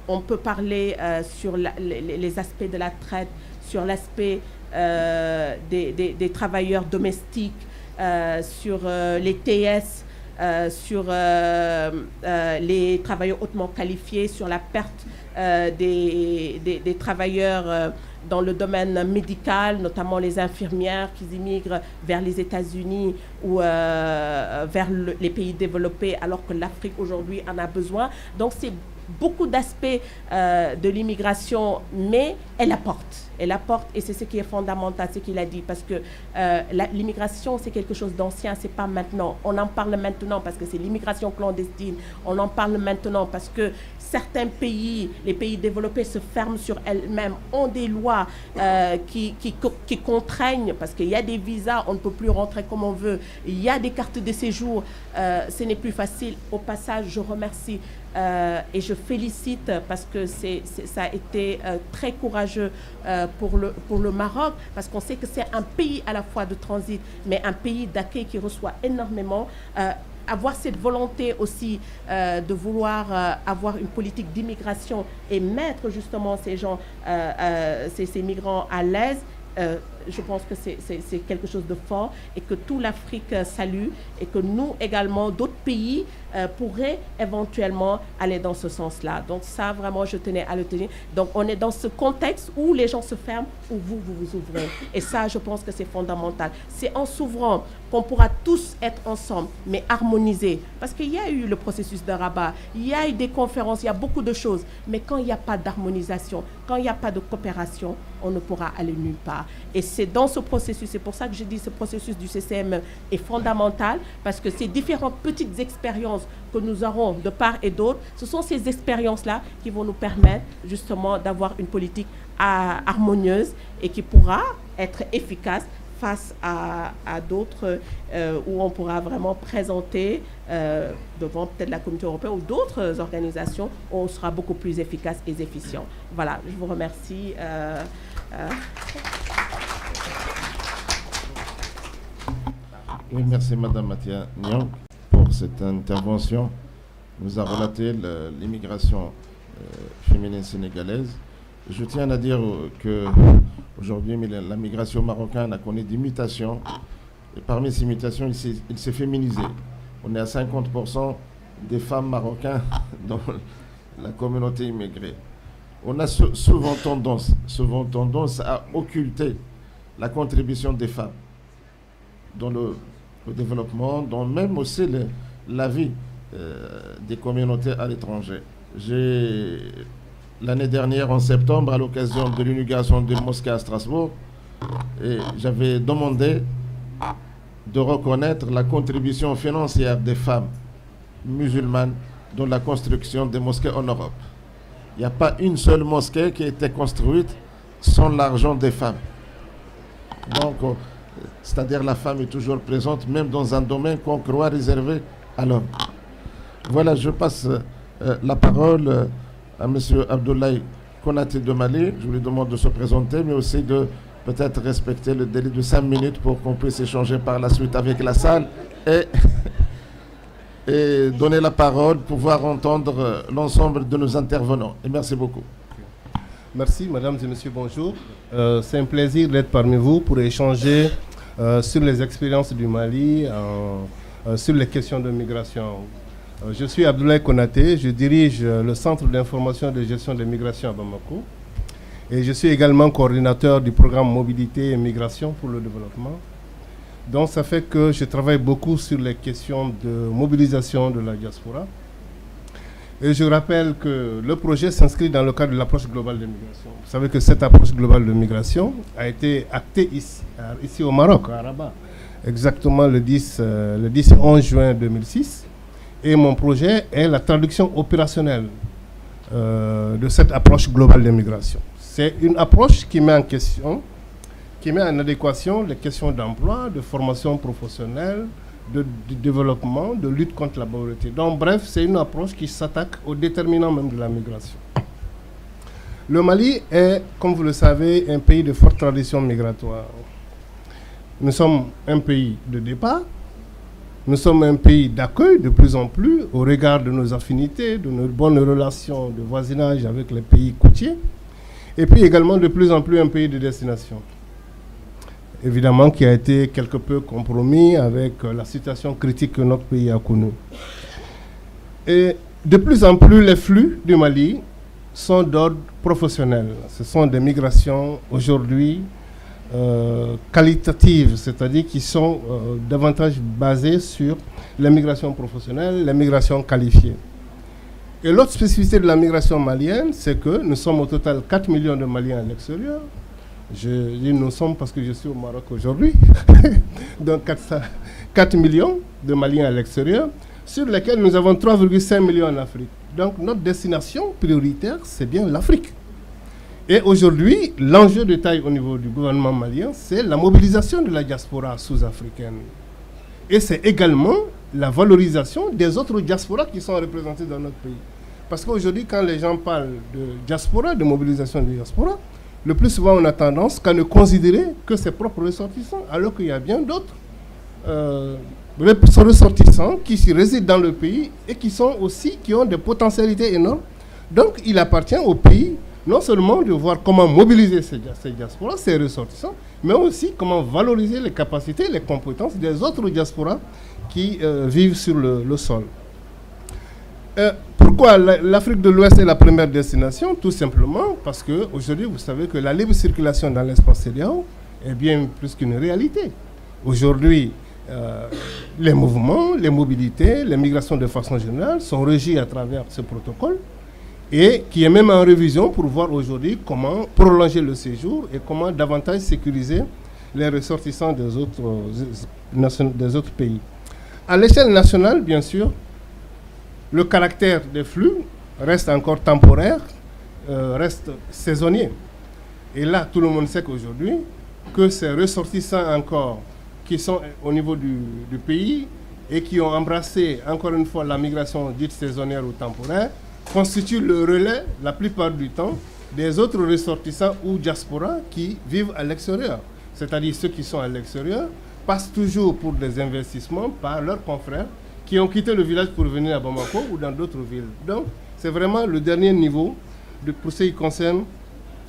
on peut parler sur les aspects de la traite, sur l'aspect des travailleurs domestiques, sur les TS, sur les travailleurs hautement qualifiés, sur la perte des travailleurs dans le domaine médical, notamment les infirmières qui immigrent vers les États-Unis ou vers les pays développés, alors que l'Afrique aujourd'hui en a besoin. Donc c'est beaucoup d'aspects de l'immigration, mais elle apporte, et c'est ce qui est fondamental, ce qu'il a dit, parce que l'immigration, c'est quelque chose d'ancien, c'est pas maintenant. On en parle maintenant parce que c'est l'immigration clandestine, on en parle maintenant parce que certains pays, les pays développés se ferment sur elles-mêmes, ont des lois qui contraignent, parce qu'il y a des visas, on ne peut plus rentrer comme on veut, il y a des cartes de séjour, ce n'est plus facile. Au passage, je remercie et je félicite parce que ça a été très courageux pour le Maroc, parce qu'on sait que c'est un pays à la fois de transit, mais un pays d'accueil qui reçoit énormément. Avoir cette volonté aussi de vouloir avoir une politique d'immigration et mettre justement ces gens, ces migrants à l'aise, je pense que c'est quelque chose de fort et que toute l'Afrique salue, et que nous également, d'autres pays pourraient éventuellement aller dans ce sens-là. Donc ça, vraiment, je tenais à le tenir. Donc on est dans ce contexte où les gens se ferment, où vous vous ouvrez. Et ça, je pense que c'est fondamental. C'est en s'ouvrant qu'on pourra tous être ensemble, mais harmonisés. Parce qu'il y a eu le processus de Rabat, il y a eu des conférences, il y a beaucoup de choses. Mais quand il n'y a pas d'harmonisation, quand il n'y a pas de coopération, on ne pourra aller nulle part. Et c'est dans ce processus, c'est pour ça que je dis ce processus du CCM est fondamental, parce que ces différentes petites expériences que nous aurons de part et d'autre, ce sont ces expériences-là qui vont nous permettre justement d'avoir une politique harmonieuse et qui pourra être efficace face à d'autres où on pourra vraiment présenter devant peut-être la Communauté européenne ou d'autres organisations où on sera beaucoup plus efficace et efficient. Voilà, je vous remercie. Oui, merci Madame Mathia Nyang pour cette intervention. Nous a relaté l'immigration féminine sénégalaise. Je tiens à dire que aujourd'hui, la migration marocaine a connu des mutations. Et parmi ces mutations, il s'est féminisé. On est à 50% des femmes marocaines dans la communauté immigrée. On a souvent tendance à occulter la contribution des femmes dans le développement, dans même aussi la vie des communautés à l'étranger. L'année dernière, en septembre, à l'occasion de l'inauguration d'une mosquée à Strasbourg, j'avais demandé de reconnaître la contribution financière des femmes musulmanes dans la construction des mosquées en Europe. Il n'y a pas une seule mosquée qui a été construite sans l'argent des femmes. Donc, c'est-à-dire la femme est toujours présente, même dans un domaine qu'on croit réservé à l'homme. Voilà, je passe la parole à M. Abdoulaye Konaté de Mali. Je lui demande de se présenter, mais aussi de peut-être respecter le délai de 5 minutes pour qu'on puisse échanger par la suite avec la salle et donner la parole, pouvoir entendre l'ensemble de nos intervenants. Et merci beaucoup. Merci, mesdames et messieurs, bonjour. C'est un plaisir d'être parmi vous pour échanger sur les expériences du Mali, sur les questions de migration. Je suis Abdoulaye Konaté, je dirige le Centre d'information et de gestion des migrations à Bamako. Et je suis également coordinateur du programme Mobilité et Migration pour le développement. Donc ça fait que je travaille beaucoup sur les questions de mobilisation de la diaspora. Et je rappelle que le projet s'inscrit dans le cadre de l'approche globale de migration. Vous savez que cette approche globale de migration a été actée ici au Maroc, à Rabat, exactement le 11 juin 2006. Et mon projet est la traduction opérationnelle de cette approche globale de migration. C'est une approche qui met en question, qui met en adéquation les questions d'emploi, de formation professionnelle, de développement, de lutte contre la pauvreté. Donc bref, c'est une approche qui s'attaque aux déterminants même de la migration. Le Mali est, comme vous le savez, un pays de forte tradition migratoire. Nous sommes un pays de départ, nous sommes un pays d'accueil de plus en plus au regard de nos affinités, de nos bonnes relations de voisinage avec les pays côtiers, et puis également de plus en plus un pays de destination. évidemment qui a été quelque peu compromis avec la situation critique que notre pays a connue. Et de plus en plus, les flux du Mali sont d'ordre professionnel. Ce sont des migrations aujourd'hui qualitatives, c'est-à-dire qui sont davantage basées sur les migrations professionnelles, les migrations qualifiées. Et l'autre spécificité de la migration malienne, c'est que nous sommes au total 4 millions de Maliens à l'extérieur. Je dis nous sommes parce que je suis au Maroc aujourd'hui. Donc 4 millions de Maliens à l'extérieur, sur lesquels nous avons 3,5 millions en Afrique. Donc notre destination prioritaire, c'est bien l'Afrique. Et aujourd'hui, l'enjeu de taille au niveau du gouvernement malien, c'est la mobilisation de la diaspora sous-africaine. Et c'est également la valorisation des autres diasporas qui sont représentées dans notre pays. Parce qu'aujourd'hui, quand les gens parlent de diaspora, de mobilisation de diaspora, le plus souvent on a tendance qu'à ne considérer que ses propres ressortissants, alors qu'il y a bien d'autres ressortissants qui s'y résident dans le pays et qui ont des potentialités énormes. Donc il appartient au pays non seulement de voir comment mobiliser ces diasporas, ces ressortissants, mais aussi comment valoriser les capacités, les compétences des autres diasporas qui vivent sur le sol. Pourquoi l'Afrique de l'Ouest est la première destination? Tout simplement parce qu'aujourd'hui, vous savez que la libre circulation dans l'espace CEDEAO est bien plus qu'une réalité. Aujourd'hui, les mouvements, les mobilités, les migrations de façon générale sont régis à travers ce protocole et qui est même en révision pour voir aujourd'hui comment prolonger le séjour et comment davantage sécuriser les ressortissants des autres pays. À l'échelle nationale, bien sûr, le caractère des flux reste encore temporaire, reste saisonnier. Et là, tout le monde sait qu'aujourd'hui, que ces ressortissants encore qui sont au niveau du pays et qui ont embrassé encore une fois la migration dite saisonnière ou temporaire, constituent le relais, la plupart du temps, des autres ressortissants ou diasporas qui vivent à l'extérieur. C'est-à-dire ceux qui sont à l'extérieur passent toujours pour des investissements par leurs confrères qui ont quitté le village pour venir à Bamako ou dans d'autres villes. Donc, c'est vraiment le dernier niveau pour ce qui concerne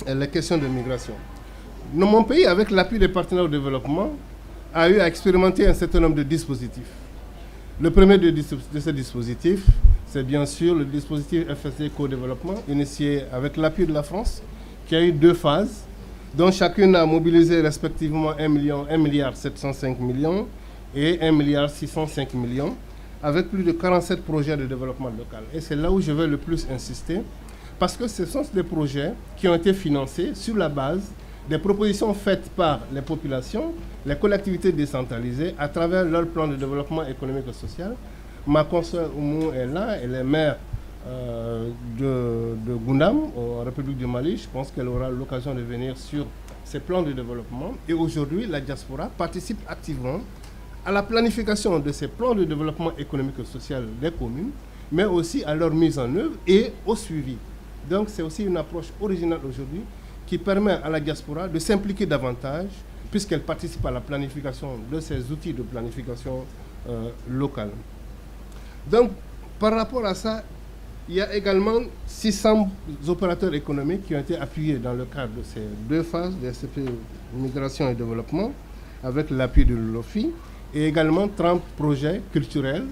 les questions de migration. Mon pays, avec l'appui des partenaires au développement, a eu à expérimenter un certain nombre de dispositifs. Le premier de ces dispositifs, c'est bien sûr le dispositif FSD Co-développement, initié avec l'appui de la France, qui a eu 2 phases, dont chacune a mobilisé respectivement 1 milliard 705 millions et 1 milliard 605 millions, avec plus de 47 projets de développement local. Et c'est là où je vais le plus insister, parce que ce sont des projets qui ont été financés sur la base des propositions faites par les populations, les collectivités décentralisées, à travers leur plan de développement économique et social. Ma consoeur Oumou est là, elle est maire de Goundam, en République du Mali. Je pense qu'elle aura l'occasion de venir sur ces plans de développement. Et aujourd'hui, la diaspora participe activement à la planification de ces plans de développement économique et social des communes, mais aussi à leur mise en œuvre et au suivi. Donc c'est aussi une approche originale aujourd'hui qui permet à la diaspora de s'impliquer davantage puisqu'elle participe à la planification de ces outils de planification locale. Donc par rapport à ça, il y a également 600 opérateurs économiques qui ont été appuyés dans le cadre de ces 2 phases de SCP Migration et Développement avec l'appui de l'OFI, et également 30 projets culturels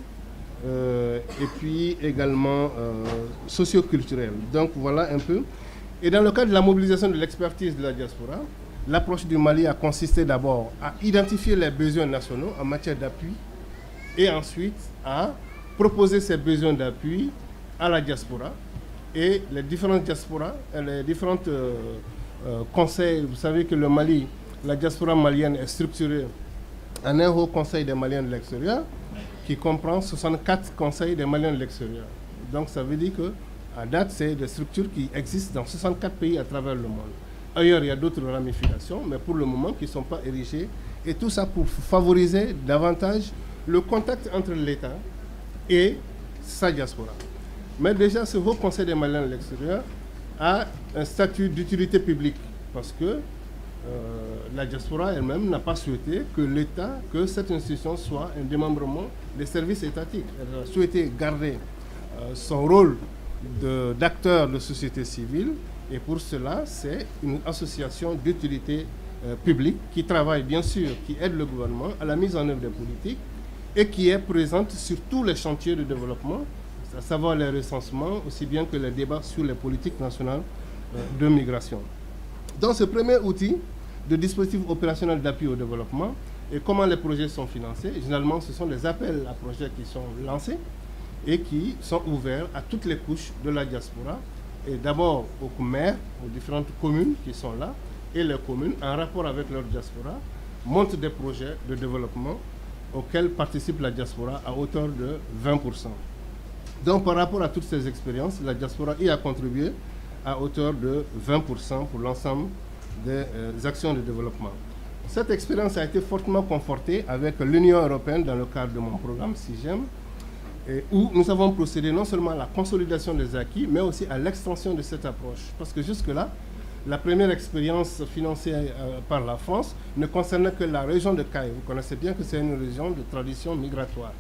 et puis également socio-culturels. Donc voilà un peu. Et dans le cadre de la mobilisation de l'expertise de la diaspora, l'approche du Mali a consisté d'abord à identifier les besoins nationaux en matière d'appui et ensuite à proposer ces besoins d'appui à la diaspora et les différentes diasporas, les différentes conseils. Vous savez que le Mali, la diaspora malienne est structurée en un haut conseil des Maliens de l'extérieur qui comprend 64 conseils des Maliens de l'extérieur. Donc ça veut dire qu'à date, c'est des structures qui existent dans 64 pays à travers le monde. Ailleurs, il y a d'autres ramifications, mais pour le moment, qui ne sont pas érigées. Et tout ça pour favoriser davantage le contact entre l'État et sa diaspora. Mais déjà, ce haut conseil des Maliens de l'extérieur a un statut d'utilité publique parce que la diaspora elle-même n'a pas souhaité que l'État, que cette institution soit un démembrement des services étatiques. Elle a souhaité garder son rôle d'acteur de société civile et pour cela, c'est une association d'utilité publique qui travaille bien sûr, qui aide le gouvernement à la mise en œuvre des politiques et qui est présente sur tous les chantiers de développement, à savoir les recensements, aussi bien que les débats sur les politiques nationales de migration. Dans ce premier outil de dispositif opérationnel d'appui au développement et comment les projets sont financés, généralement ce sont des appels à projets qui sont lancés et qui sont ouverts à toutes les couches de la diaspora, et d'abord aux maires, aux différentes communes qui sont là, et les communes, en rapport avec leur diaspora, montent des projets de développement auxquels participe la diaspora à hauteur de 20%. Donc par rapport à toutes ces expériences, la diaspora y a contribué à hauteur de 20% pour l'ensemble des actions de développement. Cette expérience a été fortement confortée avec l'Union européenne dans le cadre de mon programme SIGEM, où nous avons procédé non seulement à la consolidation des acquis, mais aussi à l'extension de cette approche. Parce que jusque-là, la première expérience financée par la France ne concernait que la région de Caille. Vous connaissez bien que c'est une région de tradition migratoire.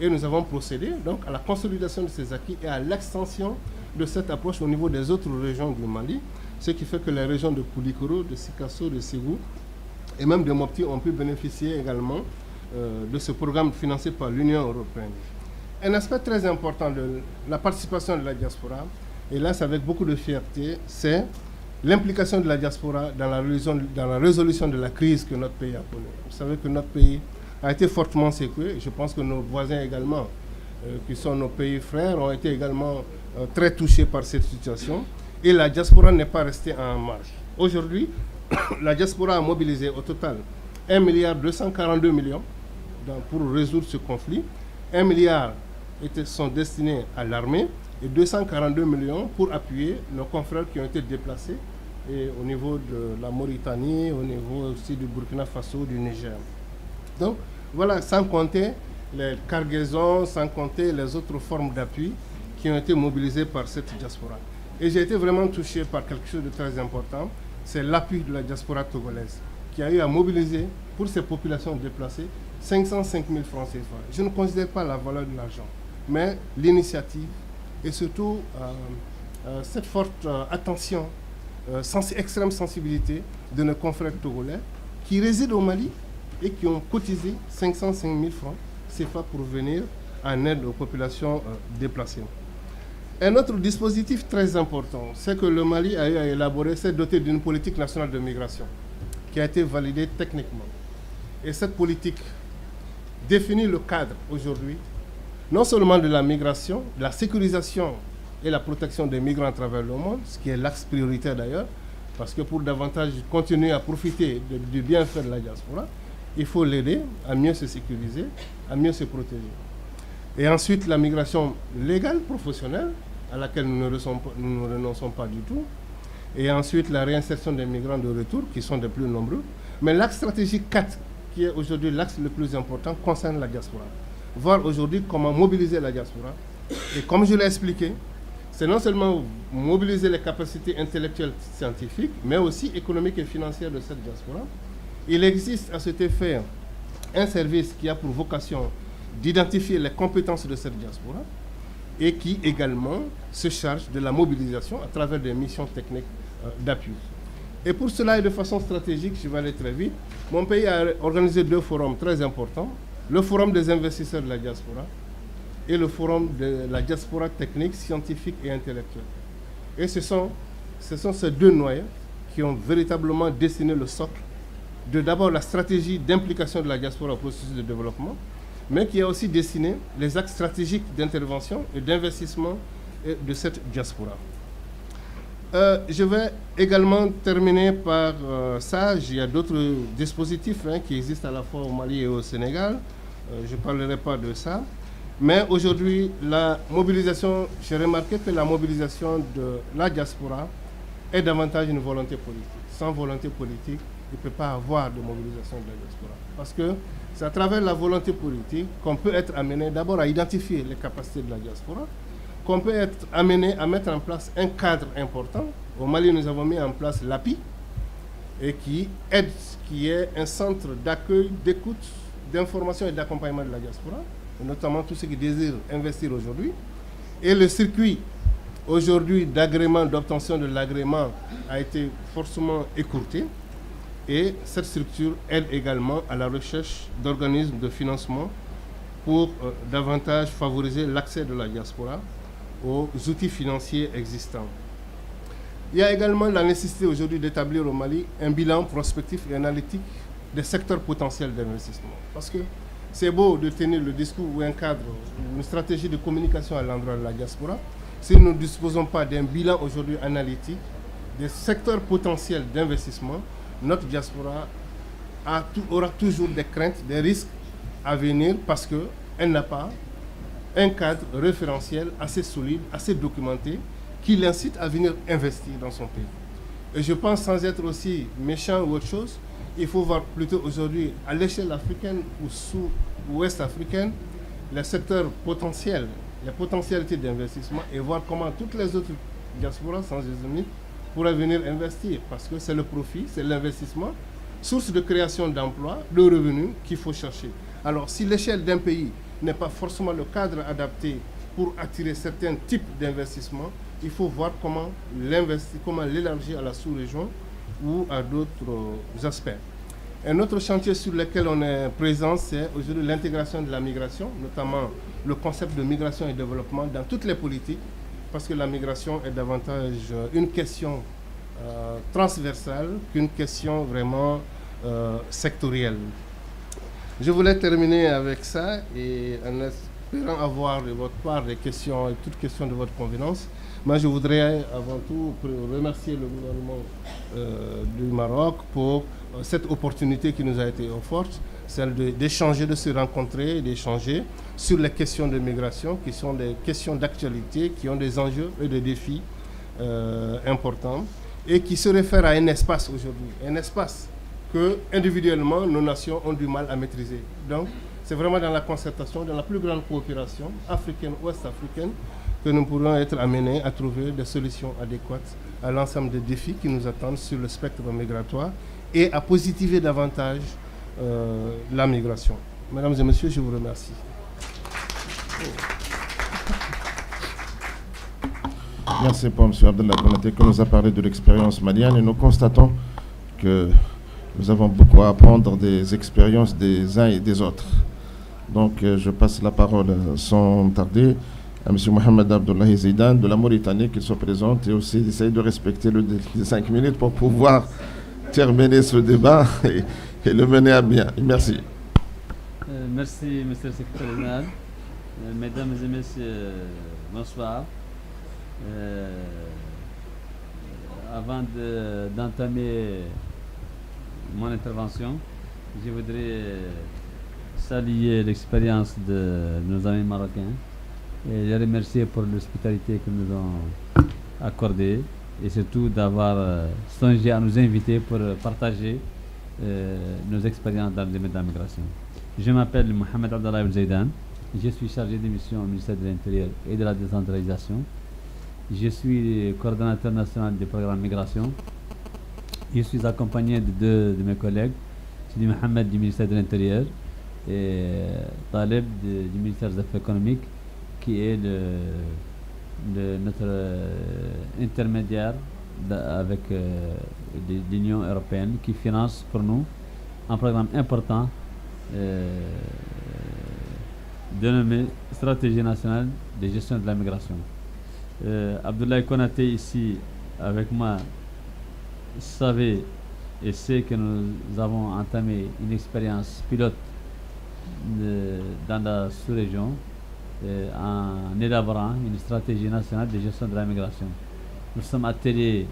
Et nous avons procédé donc à la consolidation de ces acquis et à l'extension de cette approche au niveau des autres régions du Mali, ce qui fait que les régions de Koulikoro, de Sikasso, de Ségou et même de Mopti ont pu bénéficier également de ce programme financé par l'Union européenne. Un aspect très important de la participation de la diaspora, et là c'est avec beaucoup de fierté, c'est l'implication de la diaspora dans la résolution de la crise que notre pays a connue. Vous savez que notre pays a été fortement secoué, je pense que nos voisins également, qui sont nos pays frères, ont été également très touchés par cette situation, et la diaspora n'est pas restée en marge. Aujourd'hui, la diaspora a mobilisé au total 1,242 milliard pour résoudre ce conflit. 1 milliard sont destinés à l'armée et 242 millions pour appuyer nos confrères qui ont été déplacés et au niveau de la Mauritanie, au niveau aussi du Burkina Faso, du Niger. Donc voilà, sans compter les cargaisons, sans compter les autres formes d'appui qui ont été mobilisées par cette diaspora. Et j'ai été vraiment touché par quelque chose de très important, c'est l'appui de la diaspora togolaise qui a eu à mobiliser pour ces populations déplacées 505 000 francs CFA. Je ne considère pas la valeur de l'argent, mais l'initiative et surtout cette forte attention, extrême sensibilité de nos confrères togolais qui résident au Mali et qui ont cotisé 505 000 francs CFA pour venir en aide aux populations déplacées. Un autre dispositif très important, c'est que le Mali a eu à élaborer, s'est doté d'une politique nationale de migration qui a été validée techniquement. Et cette politique définit le cadre aujourd'hui, non seulement de la migration, de la sécurisation et la protection des migrants à travers le monde, ce qui est l'axe prioritaire d'ailleurs, parce que pour davantage continuer à profiter du bienfait de la diaspora, il faut l'aider à mieux se sécuriser, à mieux se protéger. Et ensuite, la migration légale, professionnelle, à laquelle nous ne renonçons pas du tout. Et ensuite, la réinsertion des migrants de retour, qui sont de plus nombreux. Mais l'axe stratégique 4, qui est aujourd'hui l'axe le plus important, concerne la diaspora. Voir aujourd'hui comment mobiliser la diaspora. Et comme je l'ai expliqué, c'est non seulement mobiliser les capacités intellectuelles scientifiques, mais aussi économiques et financières de cette diaspora. Il existe à cet effet un service qui a pour vocation d'identifier les compétences de cette diaspora et qui également se charge de la mobilisation à travers des missions techniques d'appui. Et pour cela, et de façon stratégique, je vais aller très vite, mon pays a organisé 2 forums très importants, le forum des investisseurs de la diaspora et le forum de la diaspora technique, scientifique et intellectuelle. Et ce sont ces 2 noyaux qui ont véritablement dessiné le socle de d'abord la stratégie d'implication de la diaspora au processus de développement, mais qui a aussi dessiné les axes stratégiques d'intervention et d'investissement de cette diaspora. Je vais également terminer par ça. Il y a d'autres dispositifs qui existent à la fois au Mali et au Sénégal. Je ne parlerai pas de ça. Mais aujourd'hui, la mobilisation, j'ai remarqué que la mobilisation de la diaspora est davantage une volonté politique. Sans volonté politique, il ne peut pas avoir de mobilisation de la diaspora. Parce que c'est à travers la volonté politique qu'on peut être amené d'abord à identifier les capacités de la diaspora, qu'on peut être amené à mettre en place un cadre important. Au Mali, nous avons mis en place l'API, et qui est un centre d'accueil, d'écoute, d'information et d'accompagnement de la diaspora, notamment tous ceux qui désirent investir aujourd'hui. Et le circuit aujourd'hui d'agrément, d'obtention de l'agrément a été forcément écourté. Et cette structure aide également à la recherche d'organismes de financement pour davantage favoriser l'accès de la diaspora aux outils financiers existants. Il y a également la nécessité aujourd'hui d'établir au Mali un bilan prospectif et analytique des secteurs potentiels d'investissement. Parce que c'est beau de tenir le discours ou un cadre, une stratégie de communication à l'endroit de la diaspora. Si nous ne disposons pas d'un bilan aujourd'hui analytique des secteurs potentiels d'investissement, notre diaspora aura toujours des craintes, des risques à venir parce qu'elle n'a pas un cadre référentiel assez solide, assez documenté, qui l'incite à venir investir dans son pays. Et je pense, sans être aussi méchant ou autre chose, il faut voir plutôt aujourd'hui à l'échelle africaine ou sous-ouest africaine les secteurs potentiels, les potentialités d'investissement et voir comment toutes les autres diasporas, sans limite, pourraient venir investir parce que c'est le profit, c'est l'investissement, source de création d'emplois, de revenus qu'il faut chercher. Alors si l'échelle d'un pays n'est pas forcément le cadre adapté pour attirer certains types d'investissements, il faut voir comment l'élargir à la sous-région ou à d'autres aspects. Un autre chantier sur lequel on est présent, c'est aujourd'hui l'intégration de la migration, notamment le concept de migration et développement dans toutes les politiques, parce que la migration est davantage une question transversale qu'une question vraiment sectorielle. Je voulais terminer avec ça et en espérant avoir de votre part des questions et toutes questions de votre convenance. Moi, je voudrais avant tout remercier le gouvernement du Maroc pour cette opportunité qui nous a été offerte, celle d'échanger, de se rencontrer, d'échanger sur les questions de migration qui sont des questions d'actualité, qui ont des enjeux et des défis importants et qui se réfèrent à un espace aujourd'hui, un espace que individuellement nos nations ont du mal à maîtriser. Donc, c'est vraiment dans la concertation, dans la plus grande coopération africaine, ouest-africaine, que nous pourrons être amenés à trouver des solutions adéquates à l'ensemble des défis qui nous attendent sur le spectre migratoire et à positiver davantage la migration. Mesdames et messieurs, je vous remercie. Merci pour M. Abdallah Konaté qui nous a parlé de l'expérience malienne et nous constatons que nous avons beaucoup à apprendre des expériences des uns et des autres. Donc je passe la parole sans tarder à M. Mohamed Abdoulaye Zidane de la Mauritanie qui se présente et aussi d'essayer de respecter les 5 minutes pour pouvoir terminer ce débat et le mener à bien. Merci. Merci, M. le secrétaire général. Mesdames et messieurs, bonsoir. Avant d'entamer mon intervention, je voudrais saluer l'expérience de nos amis marocains et les remercier pour l'hospitalité qu'ils nous ont accordée et surtout d'avoir songé à nous inviter pour partager nos expériences dans le domaine de la migration. Je m'appelle Mohamed Abdallah Zaidan, je suis chargé de mission au ministère de l'Intérieur et de la décentralisation. Je suis coordonnateur national du programme migration. Je suis accompagné de deux de mes collègues, Sidi Mohamed du ministère de l'Intérieur et Taleb du ministère des Affaires économiques, qui est notre intermédiaire avec l'Union européenne qui finance pour nous un programme important dénommé Stratégie nationale de gestion de la migration. Abdoulaye Konaté ici avec moi savait et sait que nous avons entamé une expérience pilote dans la sous-région en élaborant une stratégie nationale de gestion de la migration. Nous sommes attelés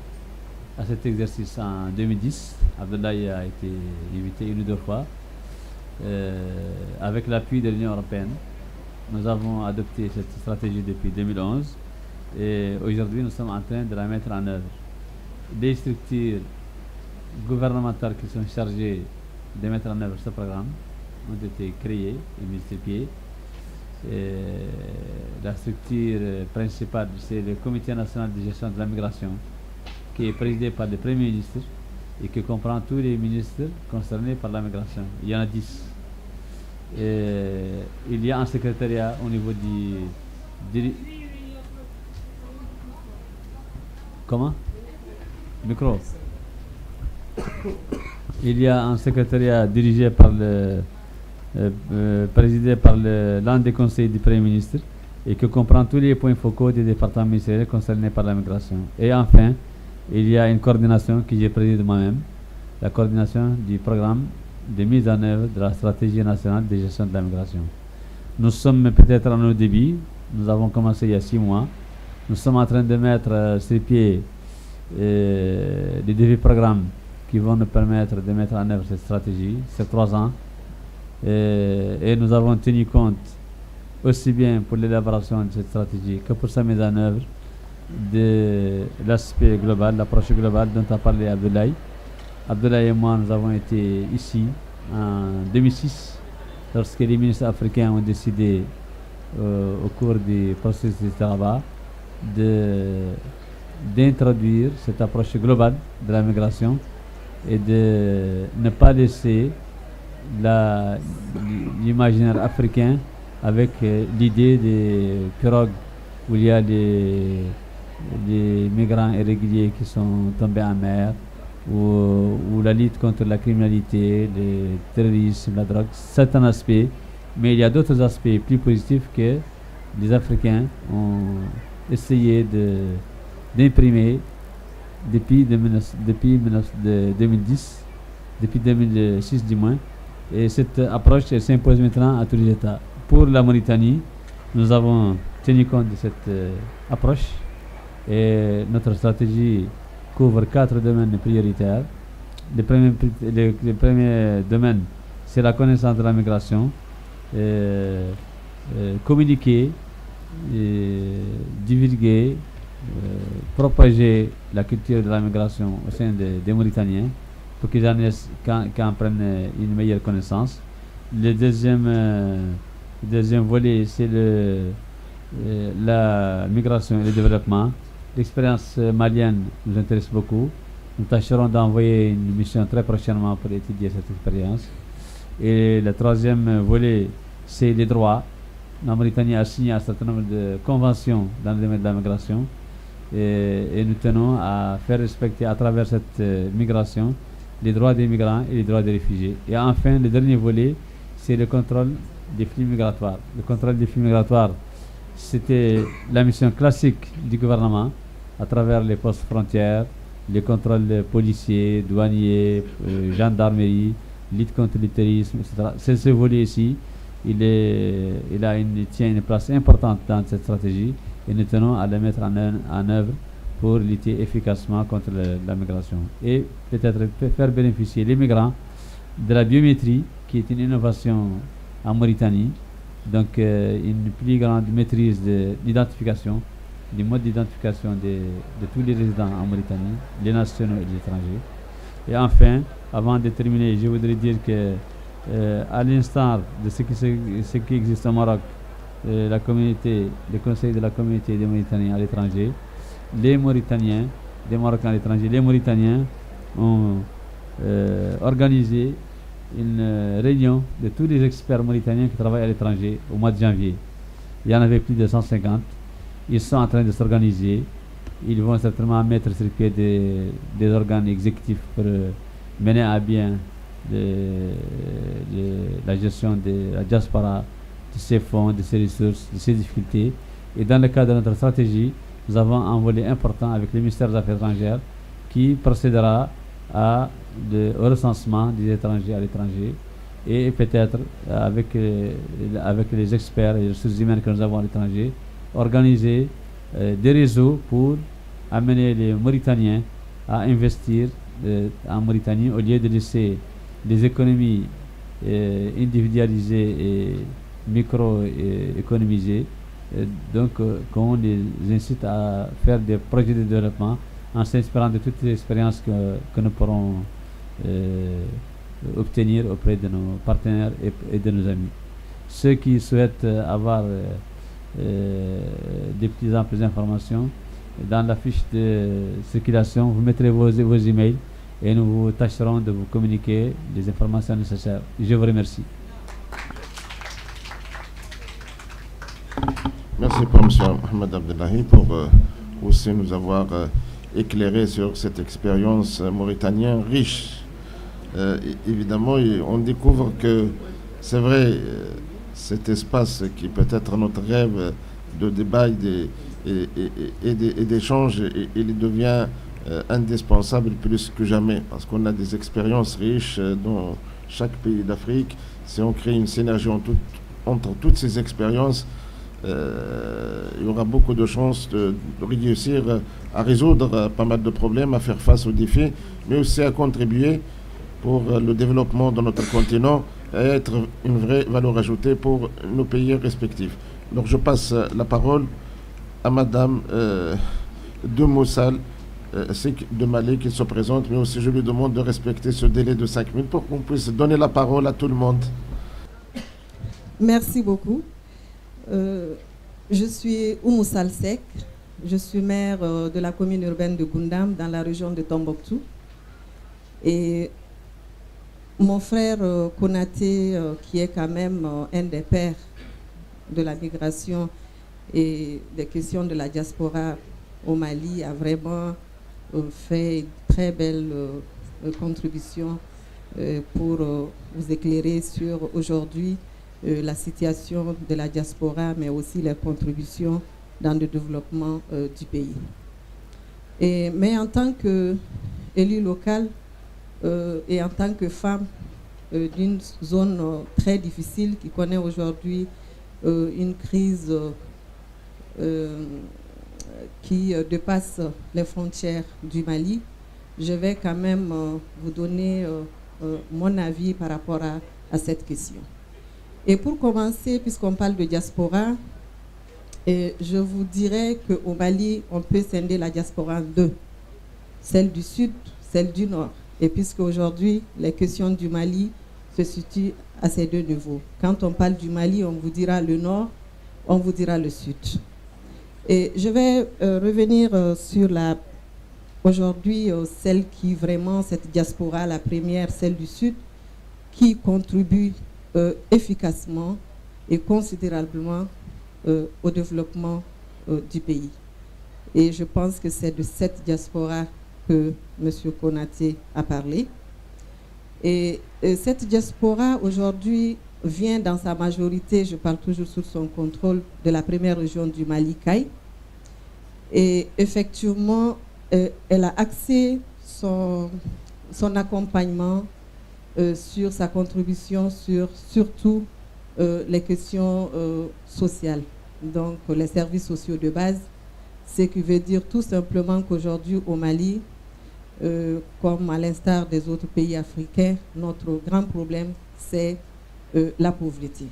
à cet exercice en 2010. Abdoulaye a été invité une ou deux fois. Avec l'appui de l'Union européenne, nous avons adopté cette stratégie depuis 2011 et aujourd'hui nous sommes en train de la mettre en œuvre. Des structures gouvernementales qui sont chargées de mettre en œuvre ce programme ont été créées et mises sur pied. La structure principale, c'est le Comité national de gestion de la migration, qui est présidé par le Premier ministre et qui comprend tous les ministres concernés par la migration. Il y en a 10. Il y a un secrétariat au niveau du comment? Micro. il y a un secrétariat dirigé par présidé par l'un des conseillers du Premier ministre et qui comprend tous les points focaux des départements ministériels concernés par la migration. Et enfin, il y a une coordination que j'ai présidée moi-même, la coordination du programme de mise en œuvre de la stratégie nationale de gestion de la migration. Nous sommes peut-être en nos début, nous avons commencé il y a 6 mois. Nous sommes en train de mettre sur pied des défis programmes qui vont nous permettre de mettre en œuvre cette stratégie, ces 3 ans. Et nous avons tenu compte aussi bien pour l'élaboration de cette stratégie que pour sa mise en œuvre de l'aspect global, l'approche globale dont a parlé Abdoulaye. Abdoulaye et moi, nous avons été ici en 2006 lorsque les ministres africains ont décidé au cours du processus de Rabat d'introduire cette approche globale de la migration et de ne pas laisser l'imaginaire africain avec l'idée des pirogues où il y a des migrants irréguliers qui sont tombés en mer, ou la lutte contre la criminalité, le terrorisme, la drogue. C'est un aspect, mais il y a d'autres aspects plus positifs que les Africains ont essayé d'imprimer depuis 2010, depuis 2006 du moins. Et cette approche s'impose maintenant à tous les États. Pour la Mauritanie, nous avons tenu compte de cette approche et notre stratégie couvre 4 domaines prioritaires. Le premier domaine, c'est la connaissance de la migration, communiquer, divulguer, propager la culture de la migration au sein des Mauritaniens pour qu'ils en prennent une meilleure connaissance. Le deuxième volet, c'est la migration et le développement. L'expérience malienne nous intéresse beaucoup. Nous tâcherons d'envoyer une mission très prochainement pour étudier cette expérience. Et le troisième volet, c'est les droits. La Mauritanie a signé un certain nombre de conventions dans le domaine de la migration. Et nous tenons à faire respecter à travers cette migration les droits des migrants et les droits des réfugiés. Et enfin, le dernier volet, c'est le contrôle des flux migratoires. Le contrôle des flux migratoires, c'était la mission classique du gouvernement à travers les postes frontières, les contrôles policiers, douaniers, gendarmerie, lutte contre le terrorisme, etc. C'est ce volet ici. Il tient une place importante dans cette stratégie et nous tenons à la mettre en œuvre pour lutter efficacement contre la migration. Et peut-être faire bénéficier les migrants de la biométrie, qui est une innovation en Mauritanie. Donc une plus grande maîtrise de l'identification, du mode d'identification de tous les résidents en Mauritanie, les nationaux et les étrangers. Et enfin, avant de terminer, je voudrais dire que à l'instar de ce qui existe au Maroc, le conseil de la communauté des Mauritaniens à l'étranger, les Mauritaniens, des Marocains à l'étranger, les Mauritaniens ont organisé une réunion de tous les experts mauritaniens qui travaillent à l'étranger au mois de janvier. Il y en avait plus de 150. Ils sont en train de s'organiser. Ils vont certainement mettre sur pied des organes exécutifs pour mener à bien la gestion de la diaspora, de ces fonds, de ces ressources, de ces difficultés. Et dans le cadre de notre stratégie, nous avons un volet important avec le ministère des Affaires étrangères qui procédera au recensement des étrangers à l'étranger et peut-être avec les experts et les ressources humaines que nous avons à l'étranger, organiser des réseaux pour amener les Mauritaniens à investir en Mauritanie au lieu de laisser les économies individualisées et micro-économisées. Donc qu'on les incite à faire des projets de développement en s'inspirant de toutes les expériences que nous pourrons obtenir auprès de nos partenaires et de nos amis. Ceux qui souhaitent avoir des plus amples informations, dans la fiche de circulation, vous mettrez vos emails et nous tâcherons de vous communiquer les informations nécessaires. Je vous remercie. Merci pour M. Mohamed Abdullahi pour aussi nous avoir éclairé sur cette expérience mauritanienne riche évidemment, on découvre que c'est vrai, cet espace qui peut être notre rêve de débat et d'échange, il devient indispensable plus que jamais, parce qu'on a des expériences riches dans chaque pays d'Afrique. Si on crée une synergie entre toutes ces expériences, il y aura beaucoup de chances de réussir à résoudre pas mal de problèmes, à faire face aux défis, mais aussi à contribuer pour le développement de notre continent et être une vraie valeur ajoutée pour nos pays respectifs. Donc je passe la parole à Madame de Moussal, de Mali, qui se présente, mais aussi je lui demande de respecter ce délai de 5 minutes pour qu'on puisse donner la parole à tout le monde. Merci beaucoup. Je suis Oumou Salsek, je suis maire de la commune urbaine de Goundam dans la région de Tombouctou. Et mon frère Konaté, qui est quand même un des pères de la migration et des questions de la diaspora au Mali, a vraiment fait une très belle contribution pour vous éclairer sur aujourd'hui la situation de la diaspora, mais aussi les contributions dans le développement du pays. Mais en tant qu'élu local et en tant que femme d'une zone très difficile qui connaît aujourd'hui une crise qui dépasse les frontières du Mali, je vais quand même vous donner mon avis par rapport à cette question. Et pour commencer, puisqu'on parle de diaspora, je vous dirais qu'au Mali, on peut scinder la diaspora en deux. Celle du Sud, celle du Nord. Et puisque aujourd'hui, les questions du Mali se situent à ces deux niveaux. Quand on parle du Mali, on vous dira le Nord, on vous dira le Sud. Et je vais revenir sur aujourd'hui, celle qui vraiment, cette diaspora, la première, celle du Sud, qui contribue efficacement et considérablement au développement du pays. Et je pense que c'est de cette diaspora que M. Konaté a parlé. Et cette diaspora aujourd'hui vient dans sa majorité, je parle toujours sous son contrôle, de la première région du Mali, Caille. Et effectivement, elle a axé son accompagnement sur sa contribution sur surtout les questions sociales, donc les services sociaux de base, ce qui veut dire tout simplement qu'aujourd'hui au Mali, comme à l'instar des autres pays africains, notre grand problème c'est la pauvreté.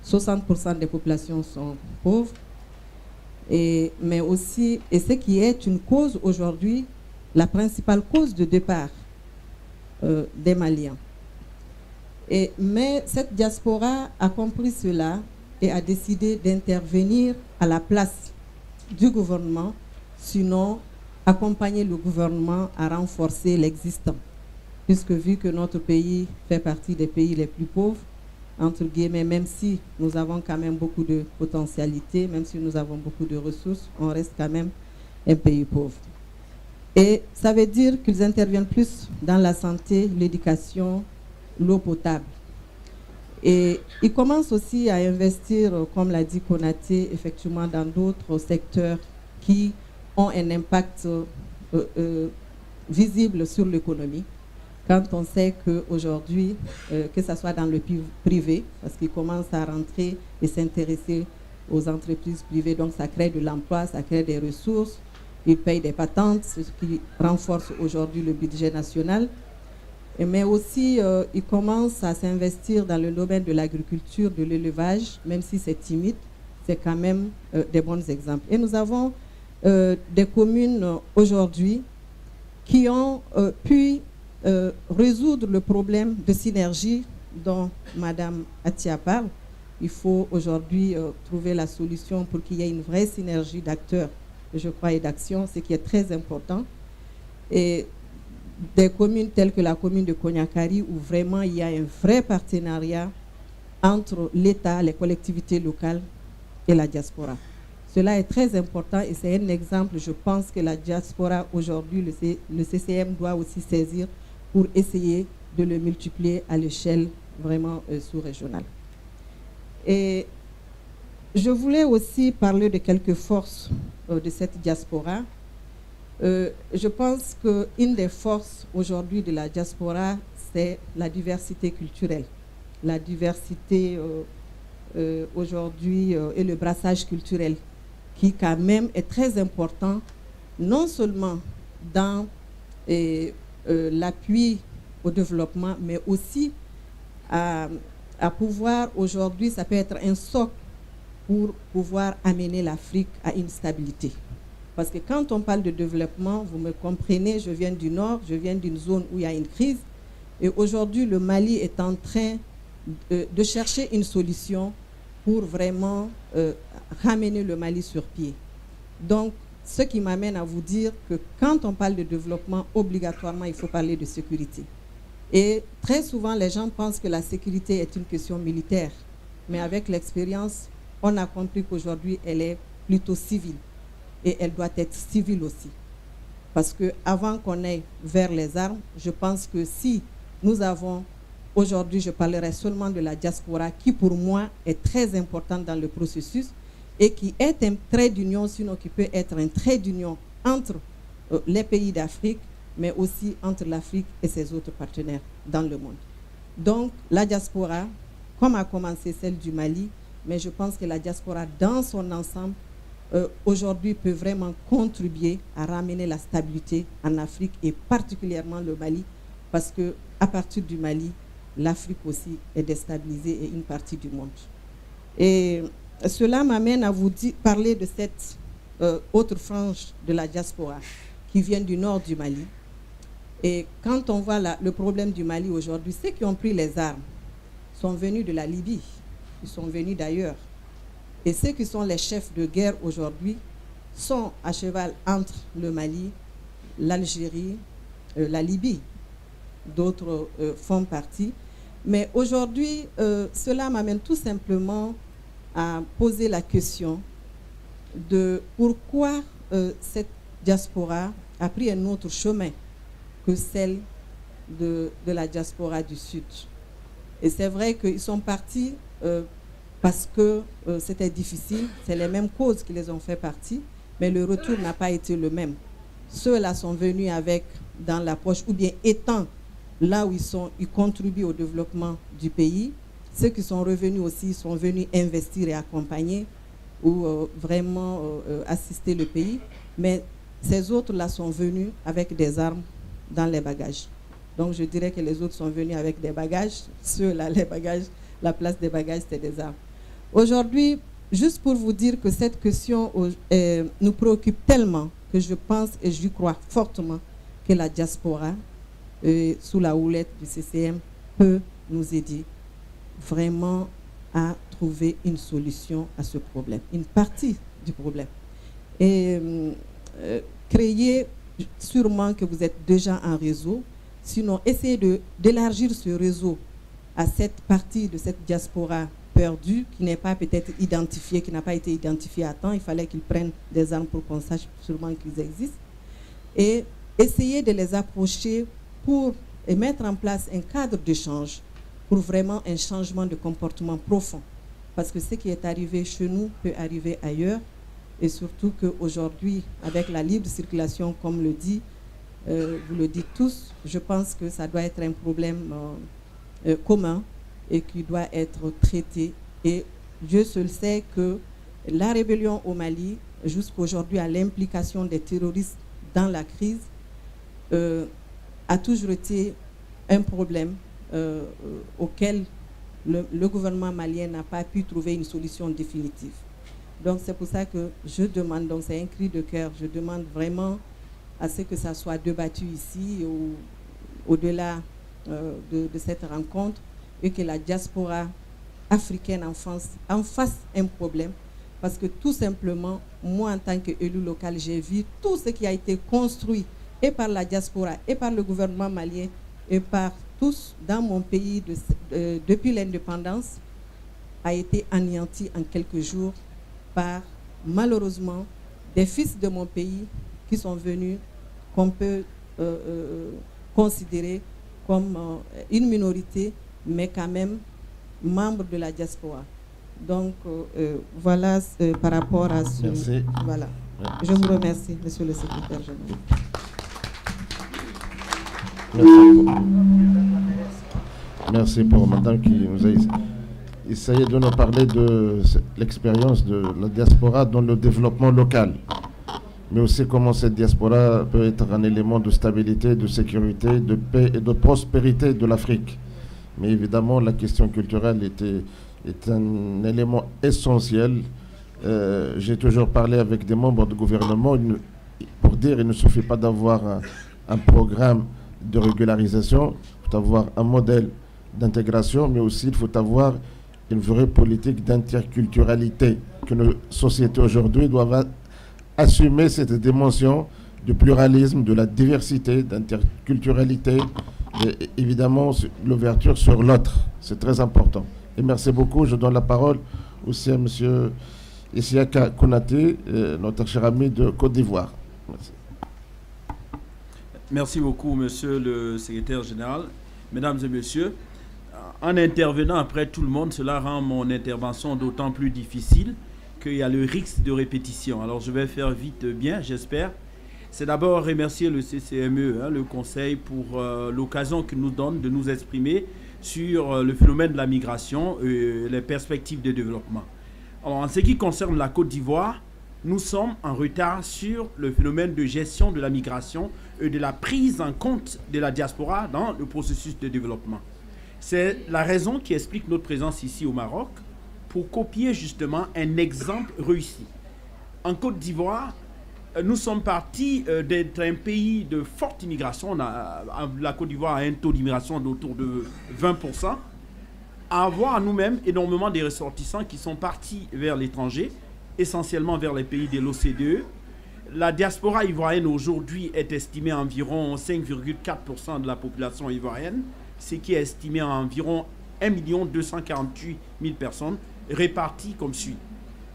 60% des populations sont pauvres, mais aussi, et ce qui est une cause aujourd'hui, la principale cause de départ des Maliens. Mais cette diaspora a compris cela et a décidé d'intervenir à la place du gouvernement, sinon accompagner le gouvernement à renforcer l'existant. Puisque vu que notre pays fait partie des pays les plus pauvres, entre guillemets, même si nous avons quand même beaucoup de potentialités, même si nous avons beaucoup de ressources, on reste quand même un pays pauvre. Et ça veut dire qu'ils interviennent plus dans la santé, l'éducation, l'eau potable. Et ils commencent aussi à investir, comme l'a dit Konaté, effectivement dans d'autres secteurs qui ont un impact visible sur l'économie. Quand on sait qu'aujourd'hui, que ce soit dans le privé, parce qu'ils commencent à rentrer et s'intéresser aux entreprises privées, donc ça crée de l'emploi, ça crée des ressources, ils payent des patentes, ce qui renforce aujourd'hui le budget national. Mais aussi, ils commencent à s'investir dans le domaine de l'agriculture, de l'élevage, même si c'est timide, c'est quand même des bons exemples. Et nous avons des communes aujourd'hui qui ont pu résoudre le problème de synergie dont Mme Atia parle. Il faut aujourd'hui trouver la solution pour qu'il y ait une vraie synergie d'acteurs, je crois, et d'actions, ce qui est très important. Et des communes telles que la commune de Konyakari, où vraiment il y a un vrai partenariat entre l'État, les collectivités locales et la diaspora. Cela est très important et c'est un exemple, je pense que la diaspora aujourd'hui, le CCM doit aussi saisir pour essayer de le multiplier à l'échelle vraiment sous-régionale. Et je voulais aussi parler de quelques forces de cette diaspora. Je pense qu'une des forces aujourd'hui de la diaspora, c'est la diversité culturelle. La diversité aujourd'hui et le brassage culturel qui quand même est très important, non seulement dans l'appui au développement, mais aussi à pouvoir aujourd'hui, ça peut être un socle pour pouvoir amener l'Afrique à une stabilité. Parce que quand on parle de développement, vous me comprenez, je viens du Nord, je viens d'une zone où il y a une crise. Et aujourd'hui, le Mali est en train de chercher une solution pour vraiment ramener le Mali sur pied. Donc, ce qui m'amène à vous dire que quand on parle de développement, obligatoirement, il faut parler de sécurité. Et très souvent, les gens pensent que la sécurité est une question militaire. Mais avec l'expérience, on a compris qu'aujourd'hui, elle est plutôt civile. Et elle doit être civile aussi. Parce qu'avant qu'on aille vers les armes, je pense que si nous avons, aujourd'hui je parlerai seulement de la diaspora, qui pour moi est très importante dans le processus, et qui est un trait d'union, sinon qui peut être un trait d'union entre les pays d'Afrique, mais aussi entre l'Afrique et ses autres partenaires dans le monde. Donc la diaspora, comme a commencé celle du Mali, mais je pense que la diaspora dans son ensemble, aujourd'hui peut vraiment contribuer à ramener la stabilité en Afrique et particulièrement le Mali, parce qu'à partir du Mali, l'Afrique aussi est déstabilisée et une partie du monde. Et cela m'amène à vous parler de cette autre frange de la diaspora qui vient du nord du Mali. Et quand on voit le problème du Mali aujourd'hui, ceux qui ont pris les armes sont venus de la Libye, ils sont venus d'ailleurs. Et ceux qui sont les chefs de guerre aujourd'hui sont à cheval entre le Mali, l'Algérie, la Libye. D'autres font partie. Mais aujourd'hui, cela m'amène tout simplement à poser la question de pourquoi cette diaspora a pris un autre chemin que celle de la diaspora du Sud. Et c'est vrai qu'ils sont partis parce que c'était difficile, c'est les mêmes causes qui les ont fait partie, mais le retour n'a pas été le même. Ceux-là sont venus avec dans la poche, ou bien étant là où ils contribuent au développement du pays. Ceux qui sont revenus aussi sont venus investir et accompagner ou vraiment assister le pays. Mais ces autres-là sont venus avec des armes dans les bagages. Donc je dirais que les autres sont venus avec des bagages. Ceux-là, les bagages, la place des bagages, c'était des armes. Aujourd'hui, juste pour vous dire que cette question nous préoccupe tellement que je pense et j'y crois fortement que la diaspora, sous la houlette du CCM, peut nous aider vraiment à trouver une solution à ce problème, une partie du problème. Et créer, sûrement que vous êtes déjà en réseau, sinon essayez d'élargir ce réseau à cette partie de cette diaspora perdue, qui n'est pas peut-être identifiée, qui n'a pas été identifiée à temps. Il fallait qu'ils prennent des armes pour qu'on sache sûrement qu'ils existent. Et essayer de les approcher pour mettre en place un cadre d'échange pour vraiment un changement de comportement profond. Parce que ce qui est arrivé chez nous peut arriver ailleurs. Et surtout qu'aujourd'hui, avec la libre circulation, comme le dit, vous le dites tous, je pense que ça doit être un problème commun et qui doit être traité. Et Dieu seul sait que la rébellion au Mali, jusqu'aujourd'hui à l'implication des terroristes dans la crise, a toujours été un problème auquel le gouvernement malien n'a pas pu trouver une solution définitive. Donc c'est pour ça que je demande, donc c'est un cri de cœur, je demande vraiment à ce que ça soit débattu ici, au-delà de cette rencontre, et que la diaspora africaine en fasse un problème. Parce que tout simplement, moi en tant qu'élu local, j'ai vu tout ce qui a été construit et par la diaspora, et par le gouvernement malien, et par tous dans mon pays depuis l'indépendance, a été anéanti en quelques jours par, malheureusement, des fils de mon pays qui sont venus, qu'on peut considérer comme une minorité, mais quand même membre de la diaspora. Donc voilà par rapport à ce... Merci. Voilà. Je vous remercie, Monsieur le Secrétaire général. Merci pour madame qui nous a essayé de nous parler de l'expérience de la diaspora dans le développement local, mais aussi comment cette diaspora peut être un élément de stabilité, de sécurité, de paix et de prospérité de l'Afrique. Mais évidemment, la question culturelle est un élément essentiel. J'ai toujours parlé avec des membres du gouvernement pour dire qu'il ne suffit pas d'avoir un programme de régularisation, il faut avoir un modèle d'intégration, mais aussi il faut avoir une vraie politique d'interculturalité, que nos sociétés aujourd'hui doivent assumer cette dimension du pluralisme, de la diversité, d'interculturalité, et évidemment l'ouverture sur l'autre. C'est très important. Et merci beaucoup. Je donne la parole aussi à M. Isiaka Konaté, notre cher ami de Côte d'Ivoire. Merci. Merci beaucoup, Monsieur le Secrétaire général. Mesdames et Messieurs, en intervenant après tout le monde, cela rend mon intervention d'autant plus difficile qu'il y a le risque de répétition. Alors je vais faire vite bien, j'espère. C'est d'abord remercier le CCME, le Conseil, pour l'occasion qu'il nous donne de nous exprimer sur le phénomène de la migration et les perspectives de développement. Alors en ce qui concerne la Côte d'Ivoire, nous sommes en retard sur le phénomène de gestion de la migration et de la prise en compte de la diaspora dans le processus de développement. C'est la raison qui explique notre présence ici au Maroc, pour copier justement un exemple réussi. En Côte d'Ivoire, nous sommes partis d'être un pays de forte immigration. La Côte d'Ivoire a un taux d'immigration d'autour de 20%, à avoir nous-mêmes énormément de ressortissants qui sont partis vers l'étranger, essentiellement vers les pays de l'OCDE. La diaspora ivoirienne aujourd'hui est estimée à environ 5,4% de la population ivoirienne, ce qui est estimé à environ 1 248 000 personnes réparties comme suit.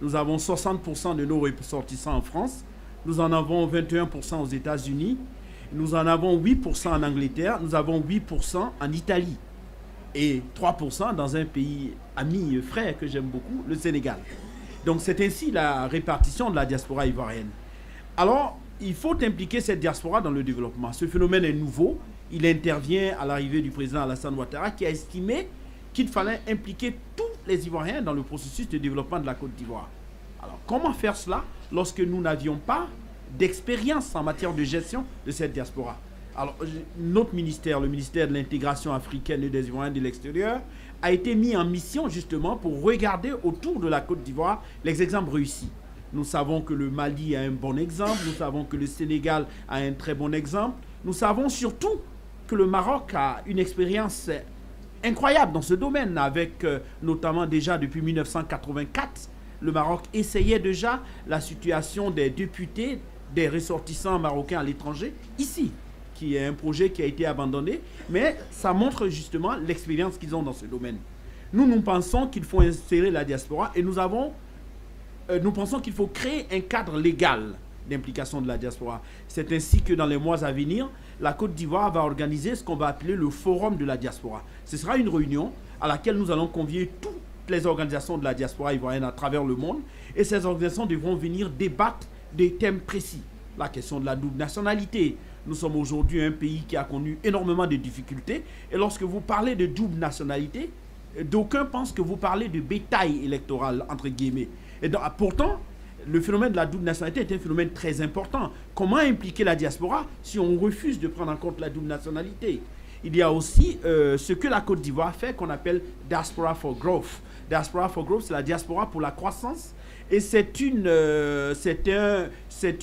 Nous avons 60% de nos ressortissants en France, nous en avons 21% aux États-Unis, nous en avons 8% en Angleterre, nous avons 8% en Italie et 3% dans un pays ami frère que j'aime beaucoup, le Sénégal. Donc c'est ainsi la répartition de la diaspora ivoirienne. Alors, il faut impliquer cette diaspora dans le développement. Ce phénomène est nouveau. Il intervient à l'arrivée du président Alassane Ouattara qui a estimé qu'il fallait impliquer tous les Ivoiriens dans le processus de développement de la Côte d'Ivoire. Alors, comment faire cela lorsque nous n'avions pas d'expérience en matière de gestion de cette diaspora? Alors, notre ministère, le ministère de l'intégration africaine et des Ivoiriens de l'extérieur, a été mis en mission justement pour regarder autour de la Côte d'Ivoire les exemples réussis. Nous savons que le Mali a un bon exemple, nous savons que le Sénégal a un très bon exemple, nous savons surtout que le Maroc a une expérience incroyable dans ce domaine, avec notamment déjà depuis 1984, le Maroc essayait déjà la situation des députés, des ressortissants marocains à l'étranger, ici, qui est un projet qui a été abandonné, mais ça montre justement l'expérience qu'ils ont dans ce domaine. Nous pensons qu'il faut insérer la diaspora et nous pensons qu'il faut créer un cadre légal d'implication de la diaspora. C'est ainsi que dans les mois à venir, la Côte d'Ivoire va organiser ce qu'on va appeler le Forum de la diaspora. Ce sera une réunion à laquelle nous allons convier toutes les organisations de la diaspora ivoirienne à travers le monde, et ces organisations devront venir débattre des thèmes précis. La question de la double nationalité. Nous sommes aujourd'hui un pays qui a connu énormément de difficultés, et lorsque vous parlez de double nationalité, d'aucuns pensent que vous parlez de bétail électoral, entre guillemets. Et donc, pourtant, le phénomène de la double nationalité est un phénomène très important. Comment impliquer la diaspora si on refuse de prendre en compte la double nationalité? Il y a aussi ce que la Côte d'Ivoire fait, qu'on appelle Diaspora for Growth. Diaspora for Growth, c'est la diaspora pour la croissance. Et c'est une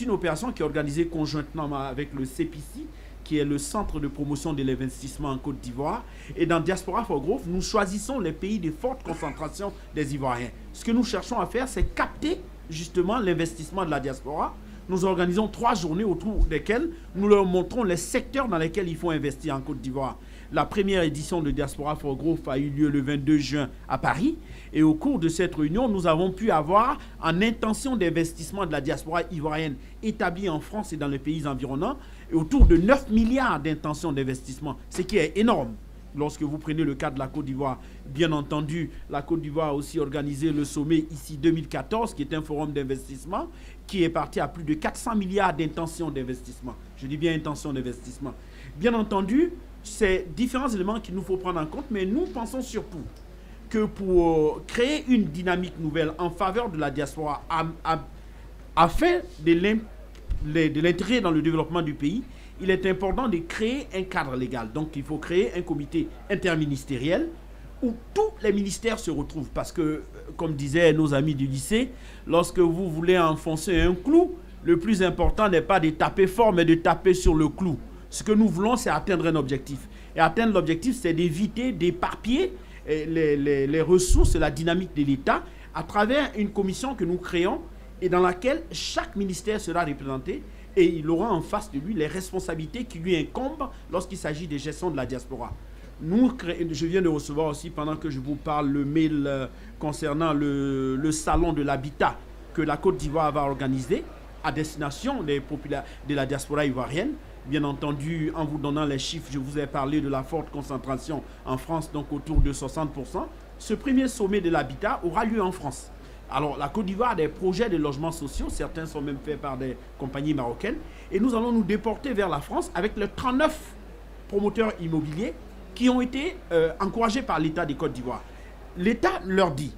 opération qui est organisée conjointement avec le CPC, qui est le Centre de promotion de l'investissement en Côte d'Ivoire. Et dans Diaspora for Growth, nous choisissons les pays de forte concentration des Ivoiriens. Ce que nous cherchons à faire, c'est capter justement l'investissement de la diaspora nous organisons 3 journées autour desquelles nous leur montrons les secteurs dans lesquels il faut investir en Côte d'Ivoire. La première édition de Diaspora for Growth a eu lieu le 22 juin à Paris. Et au cours de cette réunion, nous avons pu avoir en intention d'investissement de la diaspora ivoirienne établie en France et dans les pays environnants autour de 9 milliards d'intentions d'investissement, ce qui est énorme. Lorsque vous prenez le cas de la Côte d'Ivoire, bien entendu, la Côte d'Ivoire a aussi organisé le sommet ici 2014, qui est un forum d'investissement, qui est parti à plus de 400 milliards d'intentions d'investissement. Je dis bien intentions d'investissement. Bien entendu, c'est différents éléments qu'il nous faut prendre en compte, mais nous pensons surtout que pour créer une dynamique nouvelle en faveur de la diaspora, afin de l'intégrer dans le développement du pays, il est important de créer un cadre légal. Donc il faut créer un comité interministériel où tous les ministères se retrouvent. Parce que, comme disaient nos amis du lycée, lorsque vous voulez enfoncer un clou, le plus important n'est pas de taper fort, mais de taper sur le clou. Ce que nous voulons, c'est atteindre un objectif. Et atteindre l'objectif, c'est d'éviter d'éparpiller les ressources et la dynamique de l'État à travers une commission que nous créons et dans laquelle chaque ministère sera représenté et il aura en face de lui les responsabilités qui lui incombent lorsqu'il s'agit de gestion de la diaspora. Je viens de recevoir aussi, pendant que je vous parle, le mail concernant le salon de l'habitat que la Côte d'Ivoire va organiser à destination de la diaspora ivoirienne. Bien entendu, en vous donnant les chiffres, je vous ai parlé de la forte concentration en France, donc autour de 60%. Ce premier sommet de l'habitat aura lieu en France. Alors, la Côte d'Ivoire a des projets de logements sociaux, certains sont même faits par des compagnies marocaines, et nous allons nous déporter vers la France avec les 39 promoteurs immobiliers qui ont été encouragés par l'État de Côte d'Ivoire. L'État leur dit,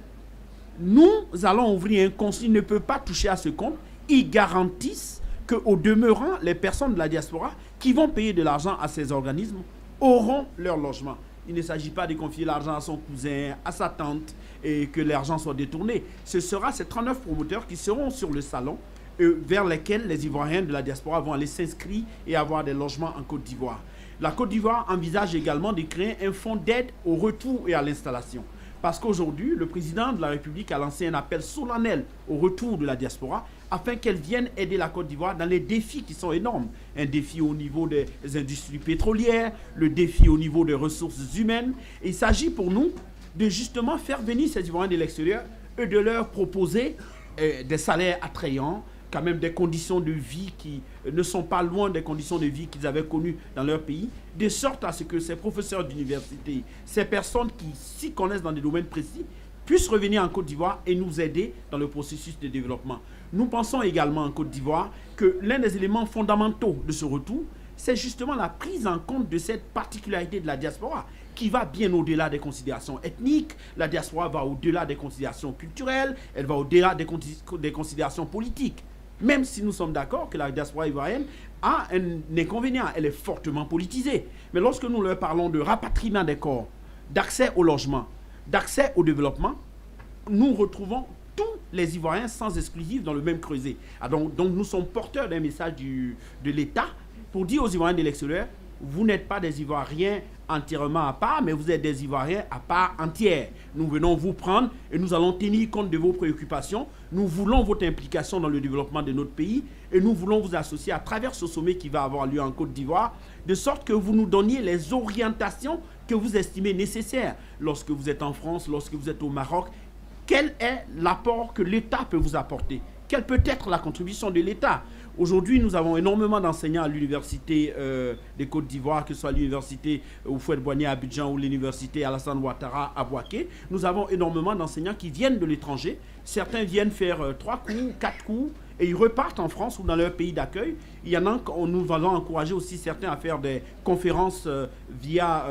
nous allons ouvrir un compte, il ne peut pas toucher à ce compte, ils garantissent qu'au demeurant, les personnes de la diaspora qui vont payer de l'argent à ces organismes auront leur logement. Il ne s'agit pas de confier l'argent à son cousin, à sa tante, et que l'argent soit détourné. Ce sera ces 39 promoteurs qui seront sur le salon, vers lesquels les Ivoiriens de la diaspora vont aller s'inscrire et avoir des logements en Côte d'Ivoire. La Côte d'Ivoire envisage également de créer un fonds d'aide au retour et à l'installation. Parce qu'aujourd'hui, le président de la République a lancé un appel solennel au retour de la diaspora afin qu'elle vienne aider la Côte d'Ivoire dans les défis qui sont énormes. Un défi au niveau des industries pétrolières, le défi au niveau des ressources humaines. Et il s'agit pour nous de justement faire venir ces Ivoiriens de l'extérieur et de leur proposer des salaires attrayants, quand même des conditions de vie qui ne sont pas loin des conditions de vie qu'ils avaient connues dans leur pays, de sorte à ce que ces professeurs d'université, ces personnes qui s'y connaissent dans des domaines précis, puissent revenir en Côte d'Ivoire et nous aider dans le processus de développement. Nous pensons également en Côte d'Ivoire que l'un des éléments fondamentaux de ce retour, c'est justement la prise en compte de cette particularité de la diaspora qui va bien au-delà des considérations ethniques. La diaspora va au-delà des considérations culturelles, elle va au-delà des considérations politiques. Même si nous sommes d'accord que la diaspora ivoirienne a un inconvénient, elle est fortement politisée. Mais lorsque nous leur parlons de rapatriement des corps, d'accès au logement, d'accès au développement, nous retrouvons tous les Ivoiriens sans exclusif dans le même creuset. Donc nous sommes porteurs d'un message de l'État pour dire aux Ivoiriens de l'extérieur, vous n'êtes pas des Ivoiriens entièrement à part, mais vous êtes des Ivoiriens à part entière. Nous venons vous prendre et nous allons tenir compte de vos préoccupations. Nous voulons votre implication dans le développement de notre pays et nous voulons vous associer à travers ce sommet qui va avoir lieu en Côte d'Ivoire, de sorte que vous nous donniez les orientations que vous estimez nécessaires lorsque vous êtes en France, lorsque vous êtes au Maroc. Quel est l'apport que l'État peut vous apporter? Quelle peut être la contribution de l'État? Aujourd'hui, nous avons énormément d'enseignants à l'université des Côtes d'Ivoire, que ce soit l'université Houphouët-Boigny à Abidjan ou l'université Alassane Ouattara à Bouaké. Nous avons énormément d'enseignants qui viennent de l'étranger. Certains viennent faire 3 cours, 4 cours et ils repartent en France ou dans leur pays d'accueil. Il y en a, nous allons encourager aussi certains à faire des conférences via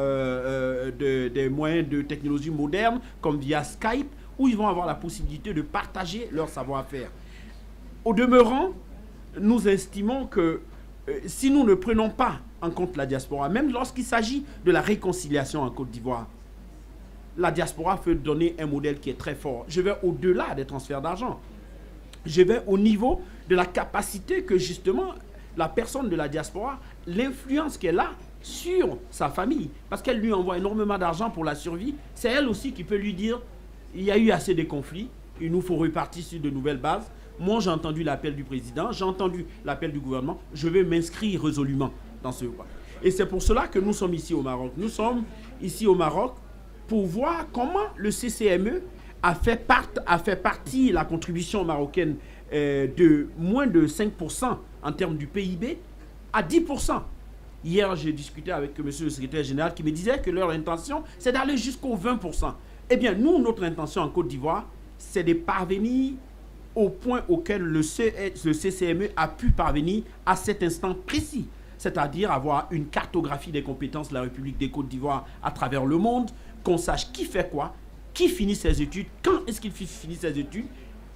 des moyens de technologie moderne, comme via Skype, où ils vont avoir la possibilité de partager leur savoir-faire. Au demeurant, nous estimons que si nous ne prenons pas en compte la diaspora, même lorsqu'il s'agit de la réconciliation en Côte d'Ivoire, la diaspora peut donner un modèle qui est très fort. Je vais au-delà des transferts d'argent. Je vais au niveau de la capacité que justement la personne de la diaspora, l'influence qu'elle a sur sa famille, parce qu'elle lui envoie énormément d'argent pour la survie, c'est elle aussi qui peut lui dire, il y a eu assez de conflits, il nous faut repartir sur de nouvelles bases. moi j'ai entendu l'appel du président, j'ai entendu l'appel du gouvernement, je vais m'inscrire résolument dans ce pas. Et c'est pour cela que nous sommes ici au Maroc. Nous sommes ici au Maroc pour voir comment le CCME a fait partie, la contribution marocaine, de moins de 5% en termes du PIB à 10%. Hier, j'ai discuté avec monsieur le secrétaire général qui me disait que leur intention, c'est d'aller jusqu'au 20%. Eh bien, nous, notre intention en Côte d'Ivoire, c'est de parvenir au point auquel le CCME a pu parvenir à cet instant précis. C'est-à-dire avoir une cartographie des compétences de la République des Côtes d'Ivoire à travers le monde, qu'on sache qui fait quoi, qui finit ses études, quand est-ce qu'il finit ses études,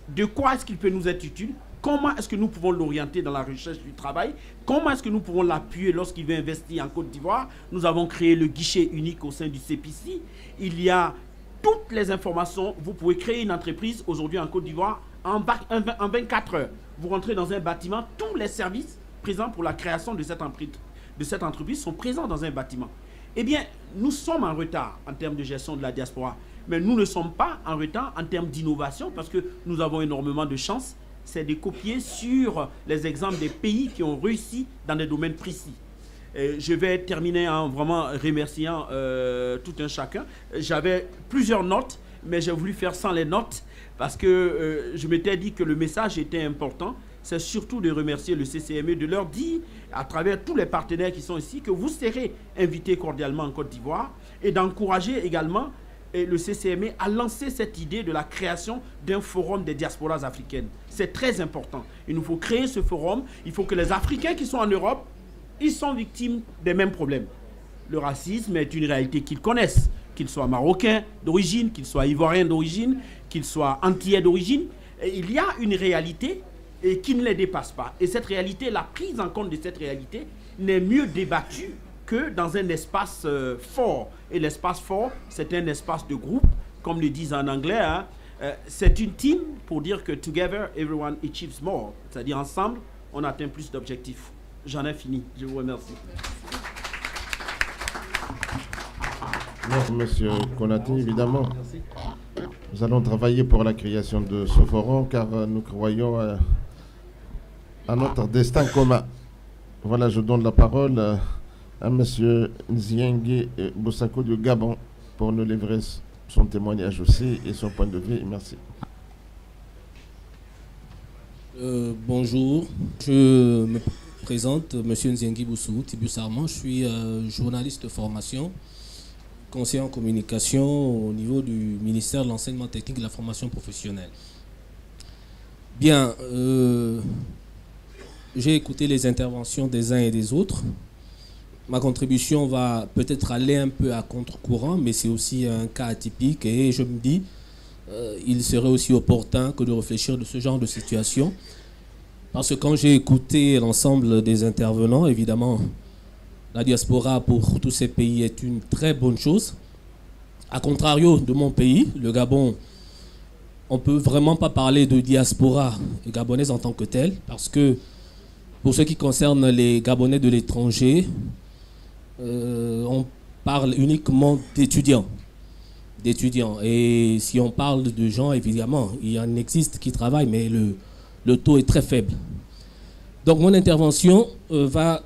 de quoi est-ce qu'il peut nous être utile, comment est-ce que nous pouvons l'orienter dans la recherche du travail, comment est-ce que nous pouvons l'appuyer lorsqu'il veut investir en Côte d'Ivoire. Nous avons créé le guichet unique au sein du CPC. Il y a toutes les informations. Vous pouvez créer une entreprise aujourd'hui en Côte d'Ivoire en 24 heures. Vous rentrez dans un bâtiment, tous les services présents pour la création de cette entreprise sont présents dans un bâtiment. Eh bien, nous sommes en retard en termes de gestion de la diaspora, mais nous ne sommes pas en retard en termes d'innovation parce que nous avons énormément de chance. C'est de copier sur les exemples des pays qui ont réussi dans des domaines précis. Je vais terminer en vraiment remerciant tout un chacun. J'avais plusieurs notes, mais j'ai voulu faire sans les notes parce que je m'étais dit que le message était important. C'est surtout de remercier le CCME, de leur dire, à travers tous les partenaires qui sont ici, que vous serez invités cordialement en Côte d'Ivoire et d'encourager également le CCME à lancer cette idée de la création d'un forum des diasporas africaines. C'est très important. Il nous faut créer ce forum. Il faut que les Africains qui sont en Europe, ils sont victimes des mêmes problèmes. Le racisme est une réalité qu'ils connaissent, qu'ils soient marocains d'origine, qu'ils soient ivoiriens d'origine, qu'ils soient antillais d'origine. Il y a une réalité et qui ne les dépasse pas. Et cette réalité, la prise en compte de cette réalité n'est mieux débattue que dans un espace fort. Et l'espace fort, c'est un espace de groupe, comme le disent en anglais. Hein. C'est une team pour dire que together, everyone achieves more. C'est-à-dire ensemble, on atteint plus d'objectifs. J'en ai fini. Je vous remercie. Merci, monsieur Konaté, évidemment. Nous allons travailler pour la création de ce forum car nous croyons à notre destin commun. Voilà, je donne la parole à monsieur Nziengue Boussako du Gabon pour nous livrer son témoignage aussi et son point de vue. Merci. Bonjour, je me présente, monsieur Nziengue Boussou Tibus Armand. Je suis journaliste de formation, conseiller en communication au niveau du ministère de l'enseignement technique et de la formation professionnelle. Bien, j'ai écouté les interventions des uns et des autres. Ma contribution va peut-être aller un peu à contre-courant, mais c'est aussi un cas atypique et je me dis il serait aussi opportun que de réfléchir de ce genre de situation. Parce que quand j'ai écouté l'ensemble des intervenants, évidemment, la diaspora pour tous ces pays est une très bonne chose. A contrario de mon pays, le Gabon, on ne peut vraiment pas parler de diaspora gabonaise en tant que telle, parce que pour ce qui concerne les Gabonais de l'étranger, on parle uniquement d'étudiants. Et si on parle de gens, évidemment, il y en existe qui travaillent, mais le taux est très faible. Donc mon intervention va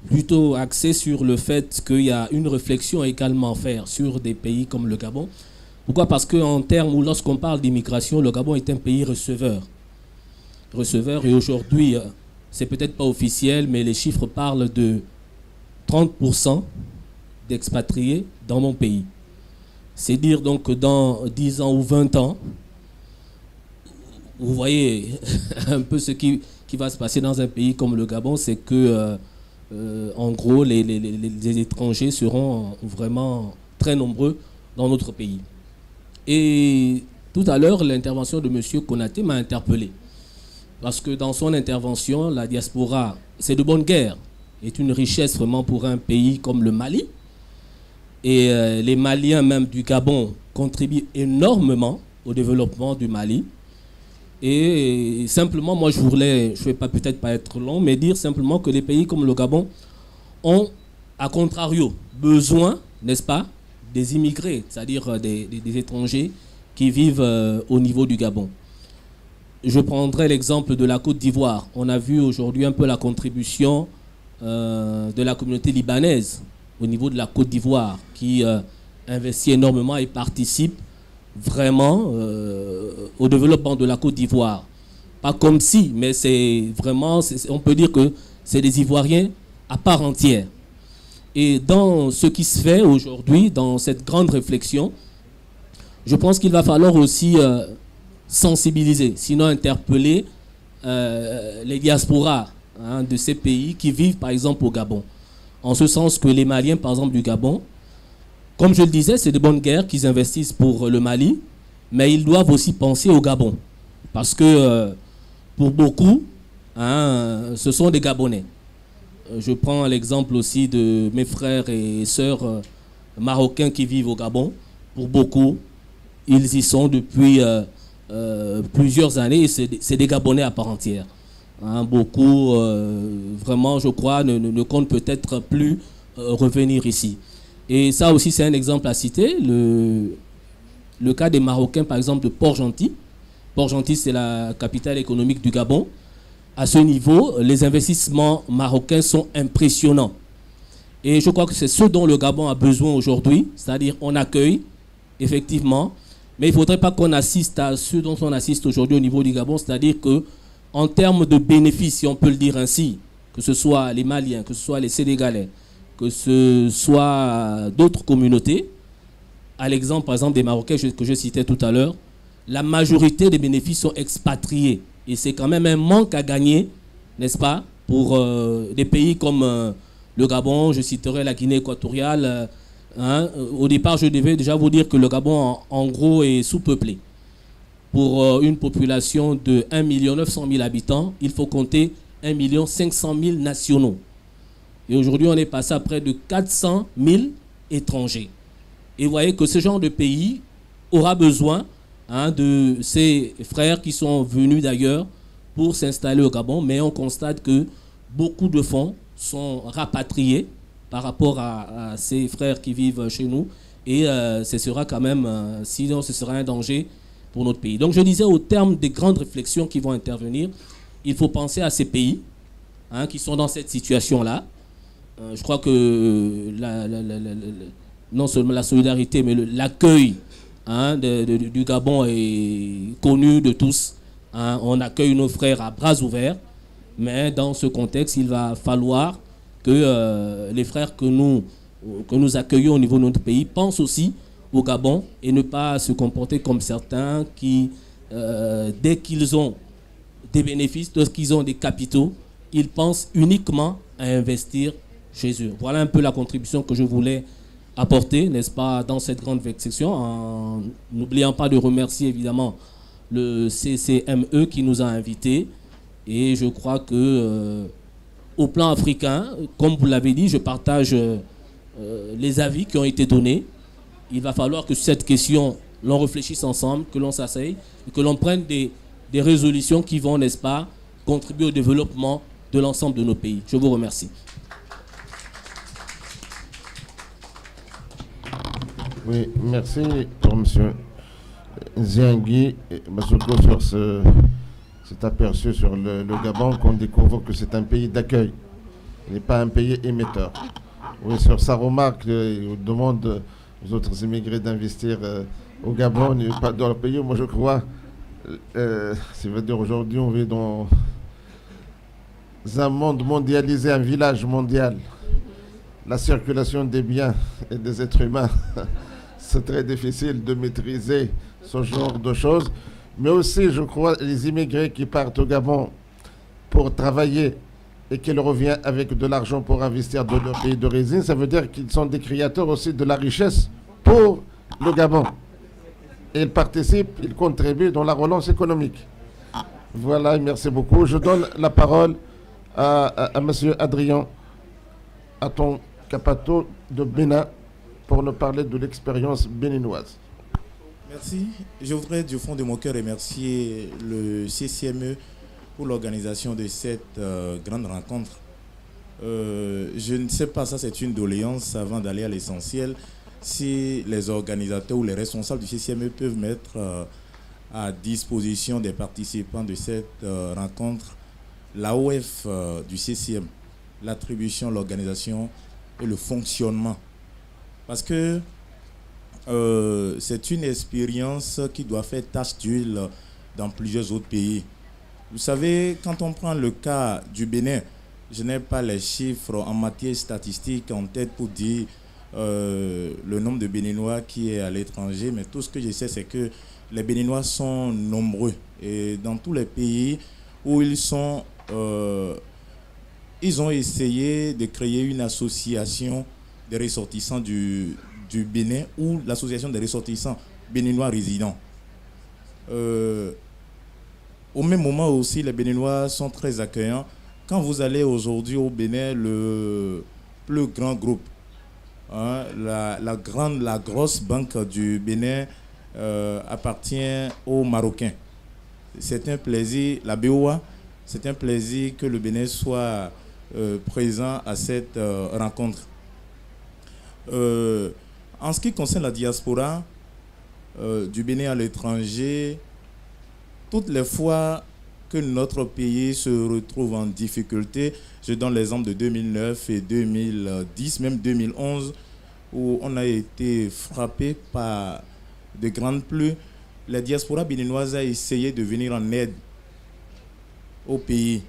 plutôt axée sur le fait qu'il y a une réflexion également à faire sur des pays comme le Gabon. Pourquoi? Parce qu'en termes où lorsqu'on parle d'immigration, le Gabon est un pays receveur. Et aujourd'hui, c'est peut-être pas officiel, mais les chiffres parlent de 30% d'expatriés dans mon pays. C'est dire donc que dans 10 ans ou 20 ans, vous voyez un peu ce qui va se passer dans un pays comme le Gabon, c'est que en gros les étrangers seront vraiment très nombreux dans notre pays. Et tout à l'heure, l'intervention de M. Konaté m'a interpellé. Parce que dans son intervention, la diaspora, c'est de bonne guerre, est une richesse vraiment pour un pays comme le Mali. Et les Maliens même du Gabon contribuent énormément au développement du Mali. Et simplement, moi je vais peut-être pas être long, mais dire simplement que les pays comme le Gabon ont, à contrario, besoin, n'est-ce pas, des immigrés, c'est-à-dire des étrangers qui vivent au niveau du Gabon. je prendrai l'exemple de la Côte d'Ivoire. On a vu aujourd'hui un peu la contribution de la communauté libanaise au niveau de la Côte d'Ivoire, qui investit énormément et participe vraiment au développement de la Côte d'Ivoire. Pas comme si, mais c'est vraiment, on peut dire que c'est des Ivoiriens à part entière. Et dans ce qui se fait aujourd'hui, dans cette grande réflexion, je pense qu'il va falloir aussi sensibiliser, sinon interpeller les diasporas de ces pays qui vivent par exemple au Gabon. En ce sens que les Maliens par exemple du Gabon, comme je le disais, c'est de bonnes guerres qu'ils investissent pour le Mali, mais ils doivent aussi penser au Gabon. Parce que pour beaucoup, ce sont des Gabonais. Je prends l'exemple aussi de mes frères et sœurs marocains qui vivent au Gabon. Pour beaucoup, ils y sont depuis plusieurs années et c'est des Gabonais à part entière. Beaucoup, vraiment, je crois, ne comptent peut-être plus revenir ici. Et ça aussi, c'est un exemple à citer. Le cas des Marocains, par exemple, de Port-Gentil. Port-Gentil, c'est la capitale économique du Gabon. À ce niveau, les investissements marocains sont impressionnants. Et je crois que c'est ce dont le Gabon a besoin aujourd'hui, c'est-à-dire on accueille, effectivement, mais il ne faudrait pas qu'on assiste à ce dont on assiste aujourd'hui au niveau du Gabon, c'est-à-dire qu'en termes de bénéfices, si on peut le dire ainsi, que ce soit les Maliens, que ce soit les Sénégalais, que ce soit d'autres communautés, à l'exemple par exemple des Marocains que je citais tout à l'heure, la majorité des bénéfices sont expatriés. Et c'est quand même un manque à gagner, n'est-ce pas, pour des pays comme le Gabon, je citerai la Guinée équatoriale. Au départ, je devais déjà vous dire que le Gabon, en gros, est sous-peuplé. Pour une population de 1 900 000 habitants, il faut compter 1 500 000 nationaux. Et aujourd'hui, on est passé à près de 400 000 étrangers. Et vous voyez que ce genre de pays aura besoin de ces frères qui sont venus d'ailleurs pour s'installer au Gabon, mais on constate que beaucoup de fonds sont rapatriés par rapport à ces frères qui vivent chez nous, et ce sera quand même, sinon ce sera un danger pour notre pays. Donc je disais, au terme des grandes réflexions qui vont intervenir, il faut penser à ces pays qui sont dans cette situation-là. Je crois que non seulement la solidarité, mais l'accueil du Gabon est connu de tous. On accueille nos frères à bras ouverts, mais dans ce contexte, il va falloir que les frères que nous accueillons au niveau de notre pays pensent aussi au Gabon et ne pas se comporter comme certains qui, dès qu'ils ont des bénéfices, dès qu'ils ont des capitaux, ils pensent uniquement à investir chez eux. Voilà un peu la contribution que je voulais apporter, n'est-ce pas, dans cette grande section, en n'oubliant pas de remercier évidemment le CCME qui nous a invités. Et je crois que au plan africain, comme vous l'avez dit, je partage les avis qui ont été donnés. Il va falloir que sur cette question, l'on réfléchisse ensemble, que l'on s'asseye et que l'on prenne des résolutions qui vont, n'est-ce pas, contribuer au développement de l'ensemble de nos pays. Je vous remercie. Oui, merci pour M. Ziangui et Bassouko sur cet aperçu sur le Gabon, qu'on découvre que c'est un pays d'accueil. Il n'est pas un pays émetteur. Oui, sur sa remarque, il demande aux autres immigrés d'investir au Gabon, pas dans le pays. Moi, je crois, c'est-à-dire aujourd'hui, on vit dans un monde mondialisé, un village mondial. La circulation des biens et des êtres humains, c'est très difficile de maîtriser ce genre de choses. Mais aussi, je crois, les immigrés qui partent au Gabon pour travailler et qu'ils reviennent avec de l'argent pour investir dans leur pays d'origine, ça veut dire qu'ils sont des créateurs aussi de la richesse pour le Gabon. Et ils participent, ils contribuent dans la relance économique. Voilà, merci beaucoup. Je donne la parole à M. Adrien Aton Capato de Bénin pour nous parler de l'expérience béninoise. Merci. Je voudrais du fond de mon cœur remercier le CCME pour l'organisation de cette grande rencontre. Je ne sais pas, ça c'est une doléance avant d'aller à l'essentiel, si les organisateurs ou les responsables du CCME peuvent mettre à disposition des participants de cette rencontre l'AOF du CCM, l'attribution, l'organisation et le fonctionnement. Parce que c'est une expérience qui doit faire tache d'huile dans plusieurs autres pays. Vous savez, quand on prend le cas du Bénin, je n'ai pas les chiffres en matière statistique en tête pour dire le nombre de Béninois qui est à l'étranger, mais tout ce que je sais, c'est que les Béninois sont nombreux. Et dans tous les pays où ils sont, ils ont essayé de créer une association des ressortissants du Bénin ou l'association des ressortissants béninois résidents. Au même moment aussi, les Béninois sont très accueillants. Quand vous allez aujourd'hui au Bénin, le plus grand groupe, hein, la grosse banque du Bénin appartient aux Marocains. C'est un plaisir, la BOA, c'est un plaisir que le Bénin soit présent à cette rencontre. En ce qui concerne la diaspora du Bénin à l'étranger, toutes les fois que notre pays se retrouve en difficulté, je donne l'exemple de 2009 et 2010, même 2011, où on a été frappé par de grandes pluies, la diaspora béninoise a essayé de venir en aide au pays.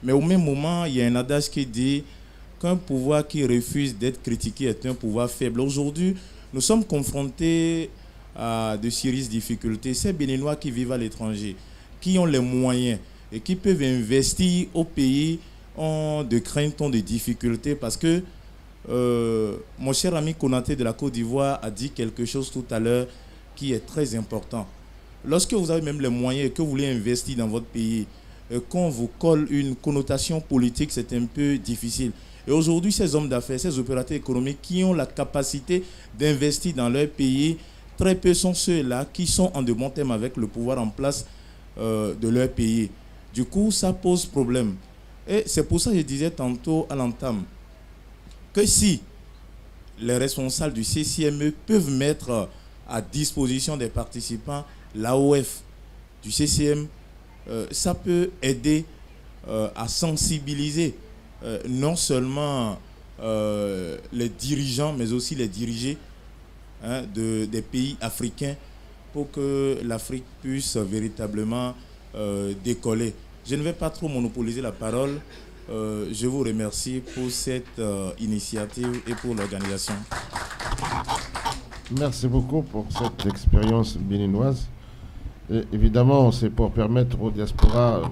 Mais au même moment, il y a un adage qui dit qu'un pouvoir qui refuse d'être critiqué est un pouvoir faible. Aujourd'hui, nous sommes confrontés à de sérieuses difficultés. Ces Béninois qui vivent à l'étranger, qui ont les moyens et qui peuvent investir au pays, ont de craintes, ont de difficultés parce que mon cher ami Konaté de la Côte d'Ivoire a dit quelque chose tout à l'heure qui est très important. Lorsque vous avez même les moyens et que vous voulez investir dans votre pays, qu'on vous colle une connotation politique, c'est un peu difficile. Et aujourd'hui, ces hommes d'affaires, ces opérateurs économiques qui ont la capacité d'investir dans leur pays, très peu sont ceux-là qui sont en de bons termes avec le pouvoir en place de leur pays. Du coup, ça pose problème. Et c'est pour ça que je disais tantôt à l'entame que si les responsables du CCME peuvent mettre à disposition des participants l'AOF du CCM, ça peut aider à sensibiliser non seulement les dirigeants, mais aussi les dirigés des pays africains pour que l'Afrique puisse véritablement décoller. Je ne vais pas trop monopoliser la parole. Je vous remercie pour cette initiative et pour l'organisation. Merci beaucoup pour cette expérience béninoise. Et évidemment, c'est pour permettre aux diasporas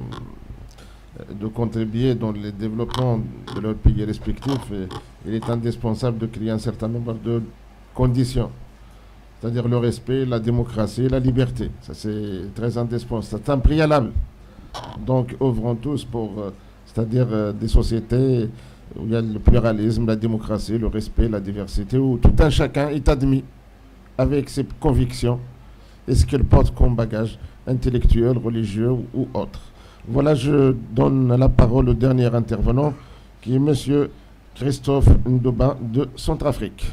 de contribuer dans le développement de leurs pays respectifs. Et il est indispensable de créer un certain nombre de conditions, c'est-à-dire le respect, la démocratie, la liberté. Ça, c'est très indispensable. C'est un préalable. Donc, œuvrons tous pour, c'est-à-dire des sociétés où il y a le pluralisme, la démocratie, le respect, la diversité, où tout un chacun est admis avec ses convictions et ce qu'il porte comme bagage intellectuel, religieux ou autre. Voilà, je donne la parole au dernier intervenant, qui est M. Christophe Ndoba de Centrafrique.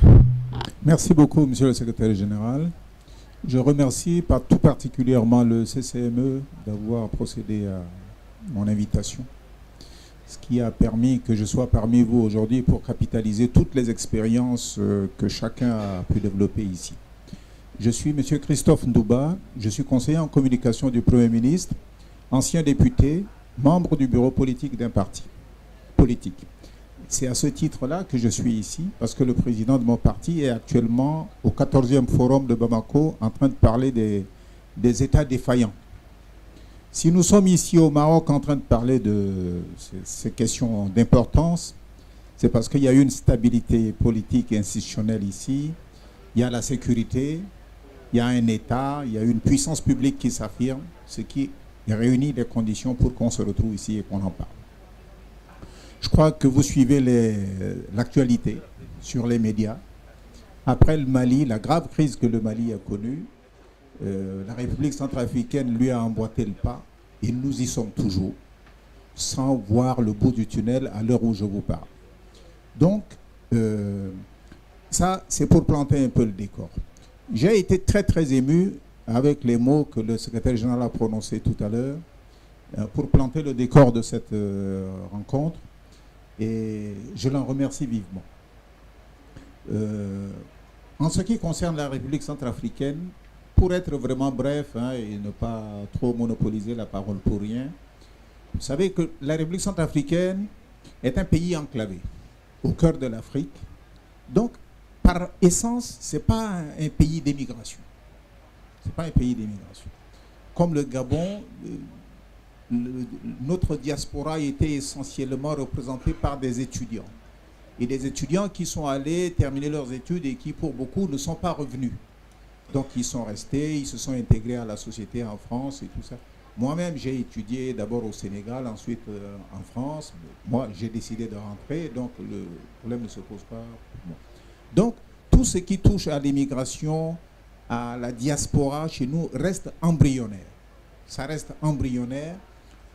Merci beaucoup, Monsieur le Secrétaire général. Je remercie tout particulièrement le CCME d'avoir procédé à mon invitation, ce qui a permis que je sois parmi vous aujourd'hui pour capitaliser toutes les expériences que chacun a pu développer ici. Je suis M. Christophe Ndouba, je suis conseiller en communication du Premier ministre, ancien député, membre du bureau politique d'un parti politique. C'est à ce titre-là que je suis ici, parce que le président de mon parti est actuellement au 14e forum de Bamako en train de parler des États défaillants. Si nous sommes ici au Maroc en train de parler de ces questions d'importance, c'est parce qu'il y a une stabilité politique et institutionnelle ici, il y a la sécurité, il y a un État, il y a une puissance publique qui s'affirme, ce qui réunit les conditions pour qu'on se retrouve ici et qu'on en parle. Je crois que vous suivez l'actualité sur les médias. Après le Mali, la grave crise que le Mali a connue, la République centrafricaine lui a emboîté le pas et nous y sommes toujours, sans voir le bout du tunnel à l'heure où je vous parle. Donc, ça, c'est pour planter un peu le décor. J'ai été très, très ému avec les mots que le secrétaire général a prononcés tout à l'heure pour planter le décor de cette rencontre. Et je l'en remercie vivement. En ce qui concerne la République centrafricaine, pour être vraiment bref et ne pas trop monopoliser la parole pour rien, vous savez que la République centrafricaine est un pays enclavé au cœur de l'Afrique. Donc, par essence, ce n'est pas un pays d'émigration. Ce n'est pas un pays d'émigration. Comme le Gabon, notre diaspora était essentiellement représentée par des étudiants. Et des étudiants qui sont allés terminer leurs études et qui, pour beaucoup, ne sont pas revenus. Donc, ils sont restés, ils se sont intégrés à la société en France et tout ça. Moi-même, j'ai étudié d'abord au Sénégal, ensuite en France. Moi, j'ai décidé de rentrer, donc le problème ne se pose pas pour moi. Donc, tout ce qui touche à l'immigration, à la diaspora chez nous, reste embryonnaire. Ça reste embryonnaire,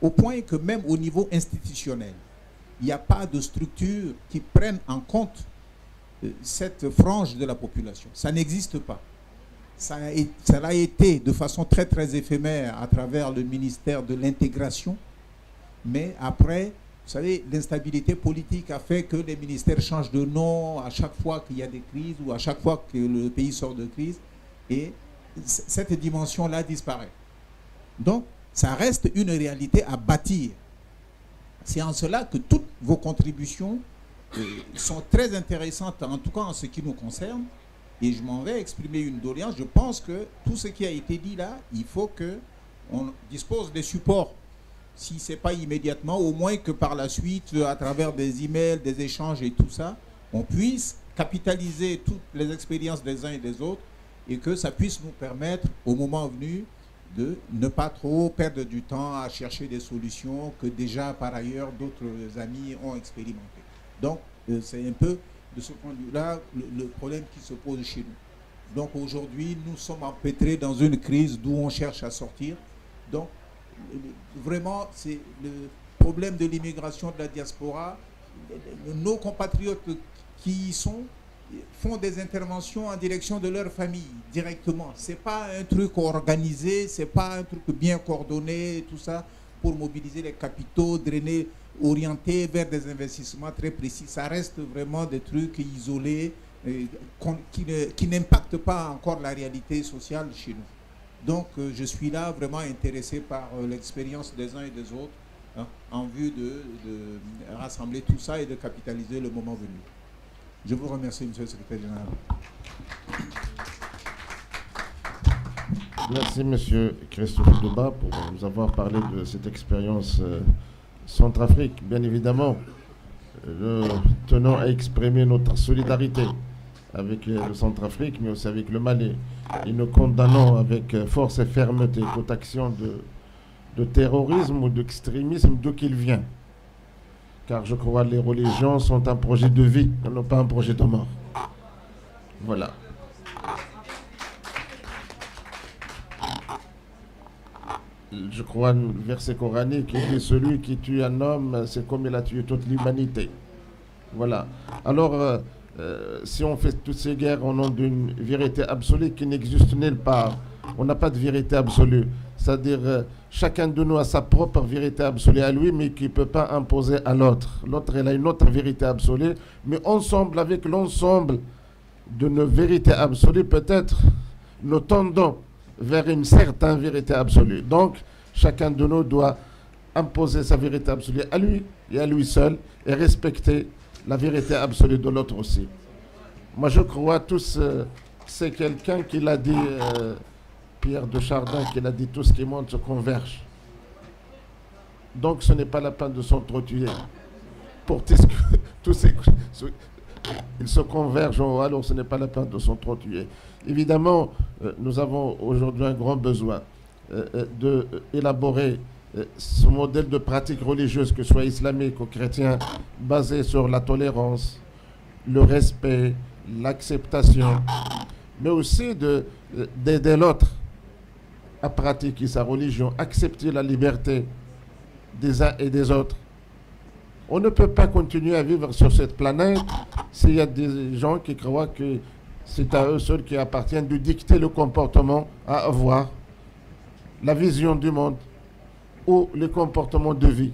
au point que même au niveau institutionnel, il n'y a pas de structure qui prenne en compte cette frange de la population. Ça n'existe pas. Ça a été de façon très très éphémère à travers le ministère de l'intégration, mais après, vous savez, l'instabilité politique a fait que les ministères changent de nom à chaque fois qu'il y a des crises ou à chaque fois que le pays sort de crise, et cette dimension-là disparaît. Donc, ça reste une réalité à bâtir. C'est en cela que toutes vos contributions sont très intéressantes, en tout cas en ce qui nous concerne. Et je m'en vais exprimer une doléance. Je pense que tout ce qui a été dit là, il faut qu'on dispose des supports. Si ce n'est pas immédiatement, au moins que par la suite, à travers des emails, des échanges et tout ça, on puisse capitaliser toutes les expériences des uns et des autres et que ça puisse nous permettre, au moment venu, de ne pas trop perdre du temps à chercher des solutions que déjà, par ailleurs, d'autres amis ont expérimentées. Donc, c'est un peu de ce point de vue-là le problème qui se pose chez nous. Donc, aujourd'hui, nous sommes empêtrés dans une crise d'où on cherche à sortir. Donc, vraiment, c'est le problème de l'immigration, de la diaspora. Nos compatriotes qui y sont font des interventions en direction de leur famille directement. Ce n'est pas un truc organisé, ce n'est pas un truc bien coordonné, tout ça, pour mobiliser les capitaux, drainer, orienter vers des investissements très précis. Ça reste vraiment des trucs isolés qui n'impactent pas encore la réalité sociale chez nous. Donc, je suis là vraiment intéressé par l'expérience des uns et des autres en vue de rassembler tout ça et de capitaliser le moment venu. Je vous remercie, Monsieur le Secrétaire général. Merci, Monsieur Christophe Douba, pour nous avoir parlé de cette expérience Centrafrique. Bien évidemment, nous tenons à exprimer notre solidarité avec le Centrafrique, mais aussi avec le Mali. Et nous condamnons avec force et fermeté toute action de terrorisme ou d'extrémisme d'où qu'il vient. Car je crois que les religions sont un projet de vie, non pas un projet de mort. Voilà. Je crois un verset coranique qui dit « Celui qui tue un homme, c'est comme il a tué toute l'humanité ». Voilà. Alors, si on fait toutes ces guerres au nom d'une vérité absolue qui n'existe nulle part, on n'a pas de vérité absolue. C'est-à-dire, chacun de nous a sa propre vérité absolue à lui, mais qui ne peut pas imposer à l'autre. L'autre, il a une autre vérité absolue, mais ensemble, avec l'ensemble de nos vérités absolues, peut-être, nous tendons vers une certaine vérité absolue. Donc, chacun de nous doit imposer sa vérité absolue à lui et à lui seul, et respecter la vérité absolue de l'autre aussi. Moi, je crois tous, c'est quelqu'un qui l'a dit... Pierre de Chardin, qui a dit tout ce qui monte se converge. Donc ce n'est pas la peine de s'entretuer. Pour tous ces ils se convergent en haut, alors ce n'est pas la peine de s'entretuer. Évidemment, nous avons aujourd'hui un grand besoin d'élaborer ce modèle de pratique religieuse, que ce soit islamique ou chrétien, basé sur la tolérance, le respect, l'acceptation, mais aussi d'aider l'autre à pratiquer sa religion, accepter la liberté des uns et des autres. On ne peut pas continuer à vivre sur cette planète s'il y a des gens qui croient que C'est à eux seuls qu'il appartient de dicter le comportement à avoir, la vision du monde ou les comportements de vie.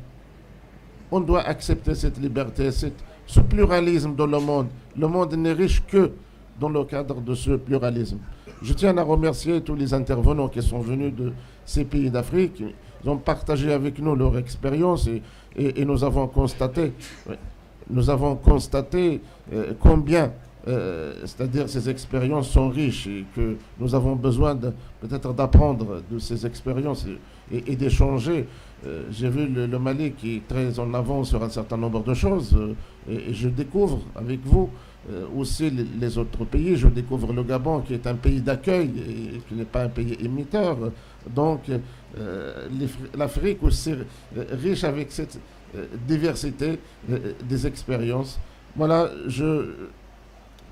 On doit accepter cette liberté, ce pluralisme dans le monde. Le monde n'est riche que dans le cadre de ce pluralisme. Je tiens à remercier tous les intervenants qui sont venus de ces pays d'Afrique. Ils ont partagé avec nous leur expérience et nous avons constaté combien, c'est-à-dire ces expériences sont riches et que nous avons besoin peut-être d'apprendre de ces expériences et d'échanger. J'ai vu le Mali qui est très en avant sur un certain nombre de choses et je découvre avec vous aussi les autres pays. Je découvre le Gabon qui est un pays d'accueil et qui n'est pas un pays émetteur. Donc l'Afrique aussi riche avec cette diversité des expériences. Voilà,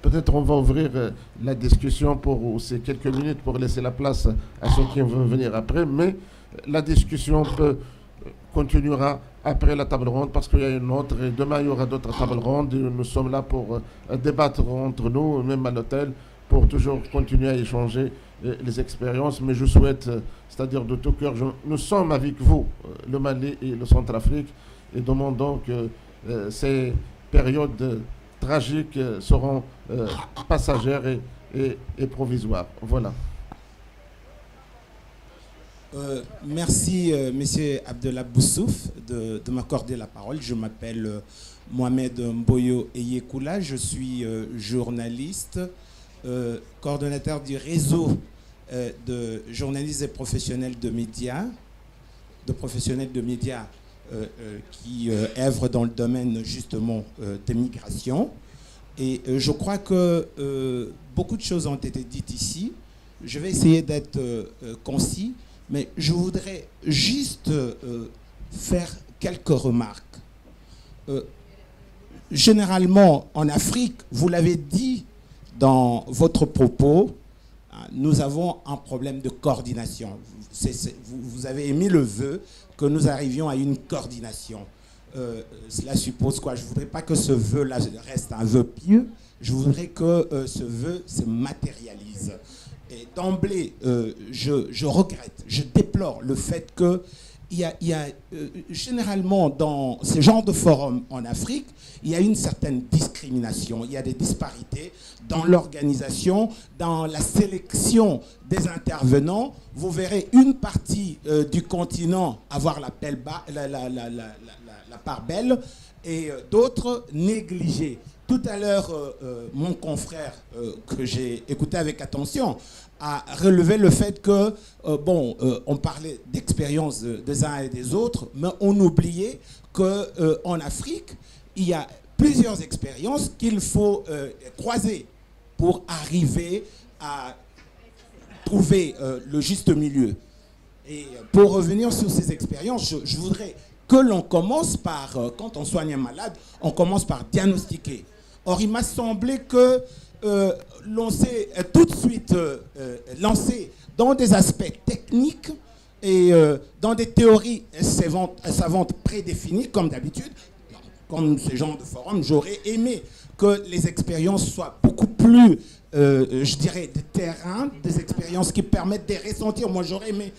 peut-être on va ouvrir la discussion pour ces quelques minutes pour laisser la place à ceux qui vont venir après, mais la discussion continuera après la table ronde parce qu'il y a une autre et demain il y aura d'autres tables rondes. Nous sommes là pour débattre entre nous, même à l'hôtel, pour toujours continuer à échanger les expériences. Mais je souhaite, c'est-à-dire de tout cœur, nous sommes avec vous, le Mali et le Centrafrique, et demandons que ces périodes tragiques seront passagères et provisoires. Voilà. Merci, Monsieur Abdellah Boussouf, de m'accorder la parole. Je m'appelle Mohamed Mboyo Eyekoula. Je suis journaliste, coordonnateur du réseau de journalistes et professionnels de médias, qui œuvrent dans le domaine justement des migrations. Et je crois que beaucoup de choses ont été dites ici. Je vais essayer d'être concis. Mais je voudrais juste faire quelques remarques. Généralement, en Afrique, vous l'avez dit dans votre propos, nous avons un problème de coordination. Vous avez émis le vœu que nous arrivions à une coordination. Cela suppose quoi? Je ne voudrais pas que ce vœu-là reste un vœu pieux. Je voudrais que ce vœu se matérialise. Et d'emblée, je regrette, je déplore le fait qu'il y a généralement dans ce genre de forums en Afrique, il y a une certaine discrimination, il y a des disparités dans l'organisation, dans la sélection des intervenants. Vous verrez une partie du continent avoir la part belle et d'autres négligées. Tout à l'heure, mon confrère, que j'ai écouté avec attention, a relevé le fait que, on parlait d'expérience des uns et des autres, mais on oubliait qu'en Afrique, il y a plusieurs expériences qu'il faut croiser pour arriver à trouver le juste milieu. Et pour revenir sur ces expériences, je voudrais que l'on commence par, quand on soigne un malade, on commence par diagnostiquer. Or, il m'a semblé que l'on s'est tout de suite lancé dans des aspects techniques et dans des théories savantes prédéfinies, comme d'habitude. Comme ce genre de forum, j'aurais aimé que les expériences soient beaucoup plus, je dirais, de terrain, des expériences qui permettent de ressentir. Moi, j'aurais aimé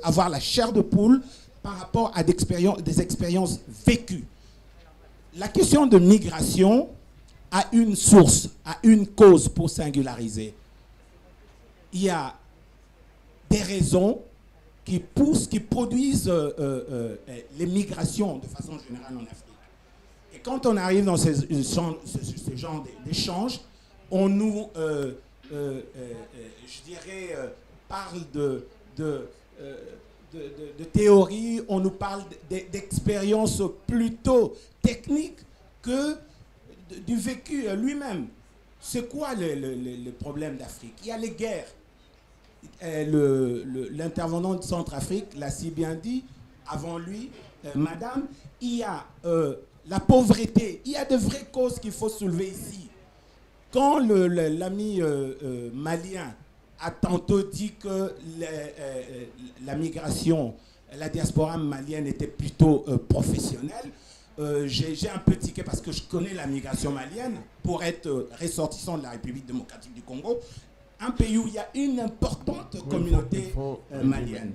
avoir la chair de poule par rapport à des expériences vécues. La question de migration a une source, a une cause pour singulariser. Il y a des raisons qui poussent, qui produisent les migrations de façon générale en Afrique. Et quand on arrive dans ce genre d'échange, on nous, je dirais, parle de théorie, on nous parle d'expériences plutôt techniques que du vécu lui-même. C'est quoi le problème d'Afrique? Il y a les guerres. L'intervenant de Centrafrique l'a si bien dit, avant lui, madame, il y a la pauvreté. Il y a de vraies causes qu'il faut soulever ici. Quand l'ami malien a tantôt dit que la migration, la diaspora malienne était plutôt professionnelle, j'ai un peu tiqué parce que je connais la migration malienne pour être ressortissant de la République démocratique du Congo, un pays où il y a une importante communauté malienne.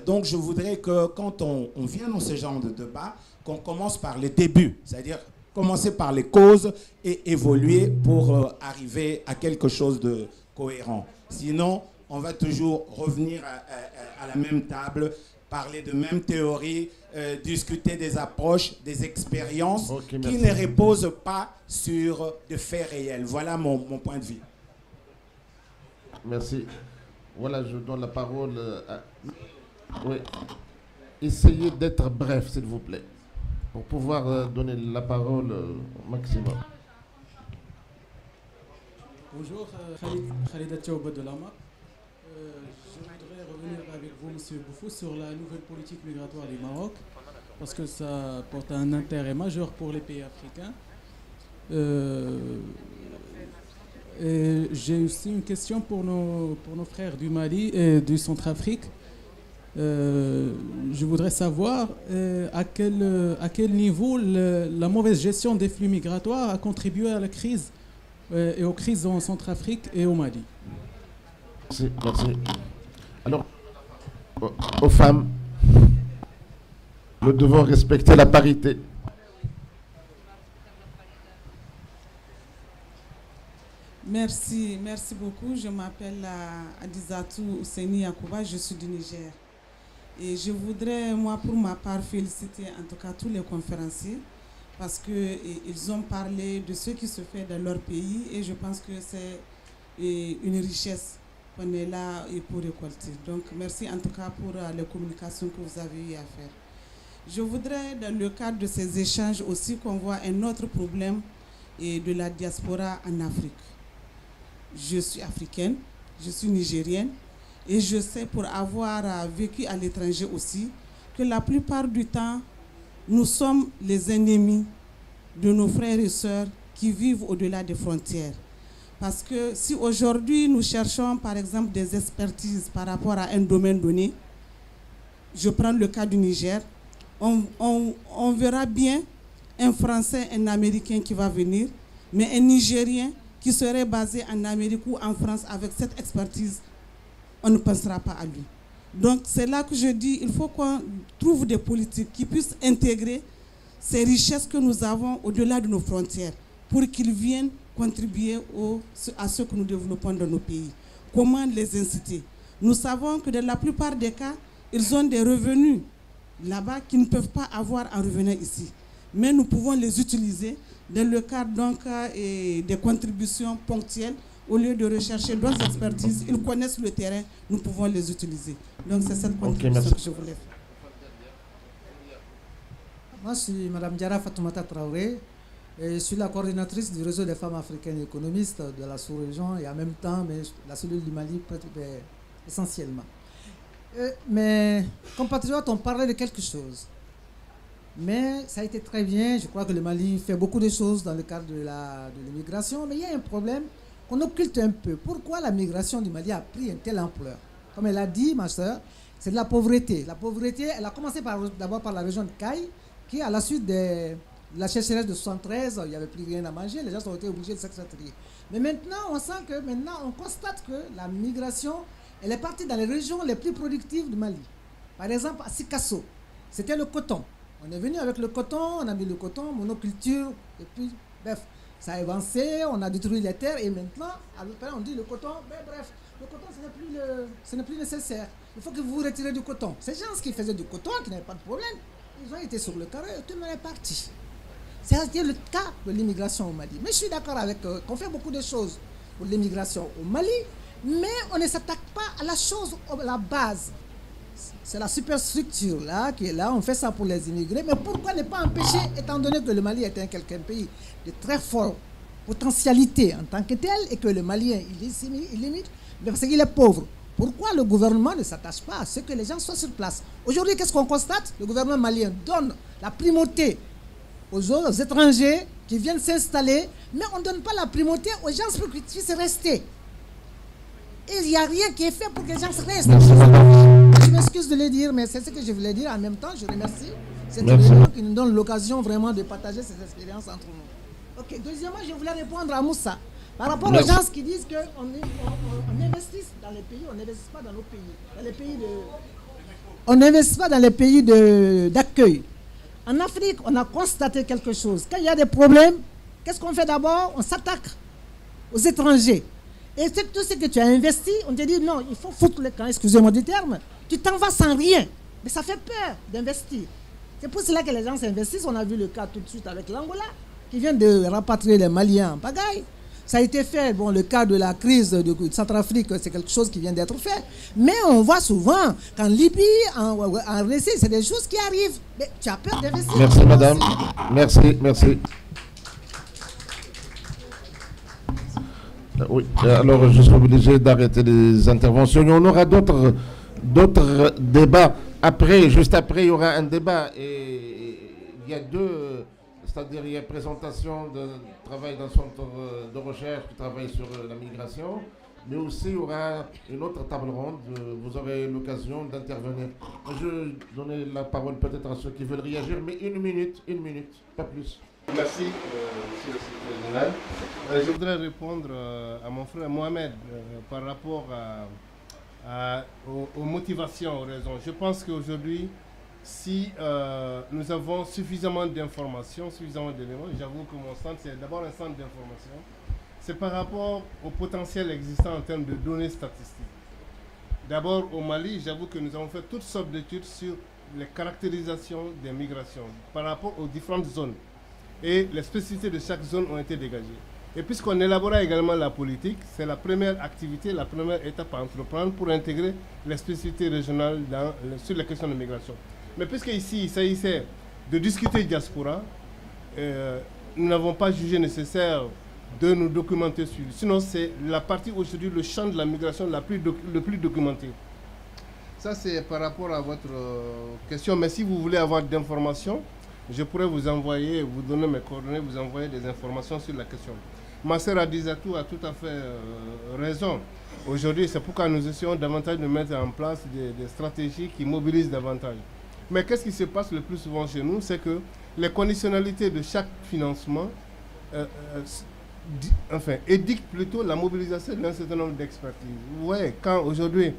Donc je voudrais que quand on vient dans ce genre de débat, qu'on commence par les débuts, c'est-à-dire commencer par les causes et évoluer pour arriver à quelque chose de cohérent. Sinon, on va toujours revenir à la même table, parler de même théorie, discuter des approches, des expériences qui ne reposent pas sur des faits réels. Voilà mon point de vue. Merci. Voilà, je donne la parole à... Oui. Essayez d'être bref, s'il vous plaît, pour pouvoir donner la parole au maximum. Bonjour, Khalida Tchaouba de l'AMA. Je voudrais revenir avec vous, M. Boufou, sur la nouvelle politique migratoire du Maroc, parce que ça porte un intérêt majeur pour les pays africains. J'ai aussi une question pour nos frères du Mali et du Centrafrique. Je voudrais savoir à quel niveau la mauvaise gestion des flux migratoires a contribué à la crise et aux crises en Centrafrique et au Mali. Merci, merci. Alors, aux femmes, nous devons respecter la parité. Merci beaucoup. Je m'appelle Adizatou Ouseni Yakouba, je suis du Niger. Et je voudrais, moi, pour ma part, féliciter en tout cas tous les conférenciers parce qu'ils ont parlé de ce qui se fait dans leur pays et je pense que c'est une richesse qu'on est là pour récolter. Donc, merci en tout cas pour les communications que vous avez eu à faire. Je voudrais, dans le cadre de ces échanges aussi, qu'on voit un autre problème de la diaspora en Afrique. Je suis africaine, je suis nigérienne et je sais, pour avoir vécu à l'étranger aussi, que la plupart du temps, nous sommes les ennemis de nos frères et sœurs qui vivent au-delà des frontières. Parce que si aujourd'hui nous cherchons par exemple des expertises par rapport à un domaine donné, je prends le cas du Niger, on verra bien un Français, un Américain qui va venir, mais un Nigérien qui serait basé en Amérique ou en France avec cette expertise, on ne pensera pas à lui. Donc c'est là que je dis, il faut qu'on trouve des politiques qui puissent intégrer ces richesses que nous avons au-delà de nos frontières pour qu'ils viennent contribuer à ce que nous développons dans nos pays. Comment les inciter? Nous savons que dans la plupart des cas, ils ont des revenus là-bas qu'ils ne peuvent pas avoir en revenant ici. Mais nous pouvons les utiliser dans le cadre donc, des contributions ponctuelles. Au lieu de rechercher d'autres expertises, ils connaissent le terrain, nous pouvons les utiliser. Donc c'est cette contribution que je voulais faire. Moi, je suis Mme Diara Fatoumata Traoré et je suis la coordinatrice du réseau des femmes africaines économistes de la sous-région et en même temps la cellule du Mali essentiellement. Mes compatriotes ont parlé de quelque chose. Mais ça a été très bien. Je crois que le Mali fait beaucoup de choses dans le cadre de l'immigration. Mais il y a un problème qu'on occulte un peu. Pourquoi la migration du Mali a pris une telle ampleur? Comme elle a dit, ma soeur, c'est de la pauvreté. La pauvreté, elle a commencé d'abord par la région de Caille, qui, à la suite de la sécheresse de 73, il n'y avait plus rien à manger. Les gens ont été obligés de s'expatrier. Mais maintenant, on constate que la migration, elle est partie dans les régions les plus productives du Mali. Par exemple, à Sikasso, c'était le coton. On est venu avec le coton, on a mis le coton, monoculture, et puis, bref, ça a avancé, on a détruit les terres, et maintenant, on dit le coton, bref, le coton, ce n'est plus nécessaire. Il faut que vous vous retirez du coton. Ces gens qui faisaient du coton, qui n'avaient pas de problème, ils ont été sur le carré, et tout le monde est parti. C'est le cas de l'immigration au Mali. Mais je suis d'accord avec qu'on fait beaucoup de choses pour l'immigration au Mali, mais on ne s'attaque pas à la chose, à la base. C'est la superstructure là qui est là, on fait ça pour les immigrés, mais pourquoi ne pas empêcher, étant donné que le Mali est un pays de très forte potentialité en tant que tel et que le Malien il limite parce qu'il est pauvre. Pourquoi le gouvernement ne s'attache pas à ce que les gens soient sur place? Aujourd'hui, qu'est-ce qu'on constate? Le gouvernement malien donne la primauté aux étrangers qui viennent s'installer, mais on ne donne pas la primauté aux gens pour qu'ils puissent rester. Et il n'y a rien qui est fait pour que les gens restent. Je m'excuse de le dire, mais c'est ce que je voulais dire. En même temps, je remercie C'est une réunion qui nous donne l'occasion vraiment de partager ces expériences entre nous. Ok, deuxièmement, je voulais répondre à Moussa. Par rapport aux gens qui disent qu'on investit dans les pays, on n'investit pas dans nos pays. On n'investit pas dans les pays d'accueil. En Afrique, on a constaté quelque chose. Quand il y a des problèmes, qu'est-ce qu'on fait d'abord? On s'attaque aux étrangers. Et tout ce que tu as investi, on te dit non, il faut foutre le camp, excusez-moi du terme. Tu t'en vas sans rien. Mais ça fait peur d'investir. C'est pour cela que les gens s'investissent. On a vu le cas tout de suite avec l'Angola, qui vient de rapatrier les Maliens en pagaille. Ça a été fait. Bon, le cas de la crise de Centrafrique, c'est quelque chose qui vient d'être fait. Mais on voit souvent qu'en Libye, en Russie, c'est des choses qui arrivent. Mais tu as peur d'investir. Merci, madame. Merci. Oui, alors je suis obligé d'arrêter les interventions. On aura d'autres débats. Après, juste après, il y aura un débat. Et il y a deux, c'est-à-dire il y a une présentation de travail d'un centre de recherche qui travaille sur la migration, mais aussi il y aura une autre table ronde. Vous aurez l'occasion d'intervenir. Je vais donner la parole peut-être à ceux qui veulent réagir, mais une minute, pas plus. Merci, monsieur le secrétaire général. Je voudrais répondre à mon frère Mohamed par rapport aux motivations, aux raisons. Je pense qu'aujourd'hui, si nous avons suffisamment d'informations, suffisamment d'éléments, j'avoue que mon centre, c'est d'abord un centre d'information, c'est par rapport au potentiel existant en termes de données statistiques. D'abord, au Mali, j'avoue que nous avons fait toutes sortes d'études sur les caractérisations des migrations par rapport aux différentes zones. Et les spécificités de chaque zone ont été dégagées. Et puisqu'on élabora également la politique, c'est la première activité, la première étape à entreprendre pour intégrer les spécificités régionales sur les questions de migration. Mais puisqu'ici, il s'agissait de discuter diaspora, nous n'avons pas jugé nécessaire de nous documenter sur. Sinon, c'est la partie aujourd'hui, le champ de la migration le plus documenté. Ça, c'est par rapport à votre question. Mais si vous voulez avoir d'informations, je pourrais vous envoyer, vous donner mes coordonnées, vous envoyer des informations sur la question. Ma sœur Adizatou a tout à fait raison. Aujourd'hui, c'est pourquoi nous essayons davantage de mettre en place des stratégies qui mobilisent davantage. Mais qu'est-ce qui se passe le plus souvent chez nous? C'est que les conditionnalités de chaque financement édictent plutôt la mobilisation d'un certain nombre d'expertises. Vous voyez, quand aujourd'hui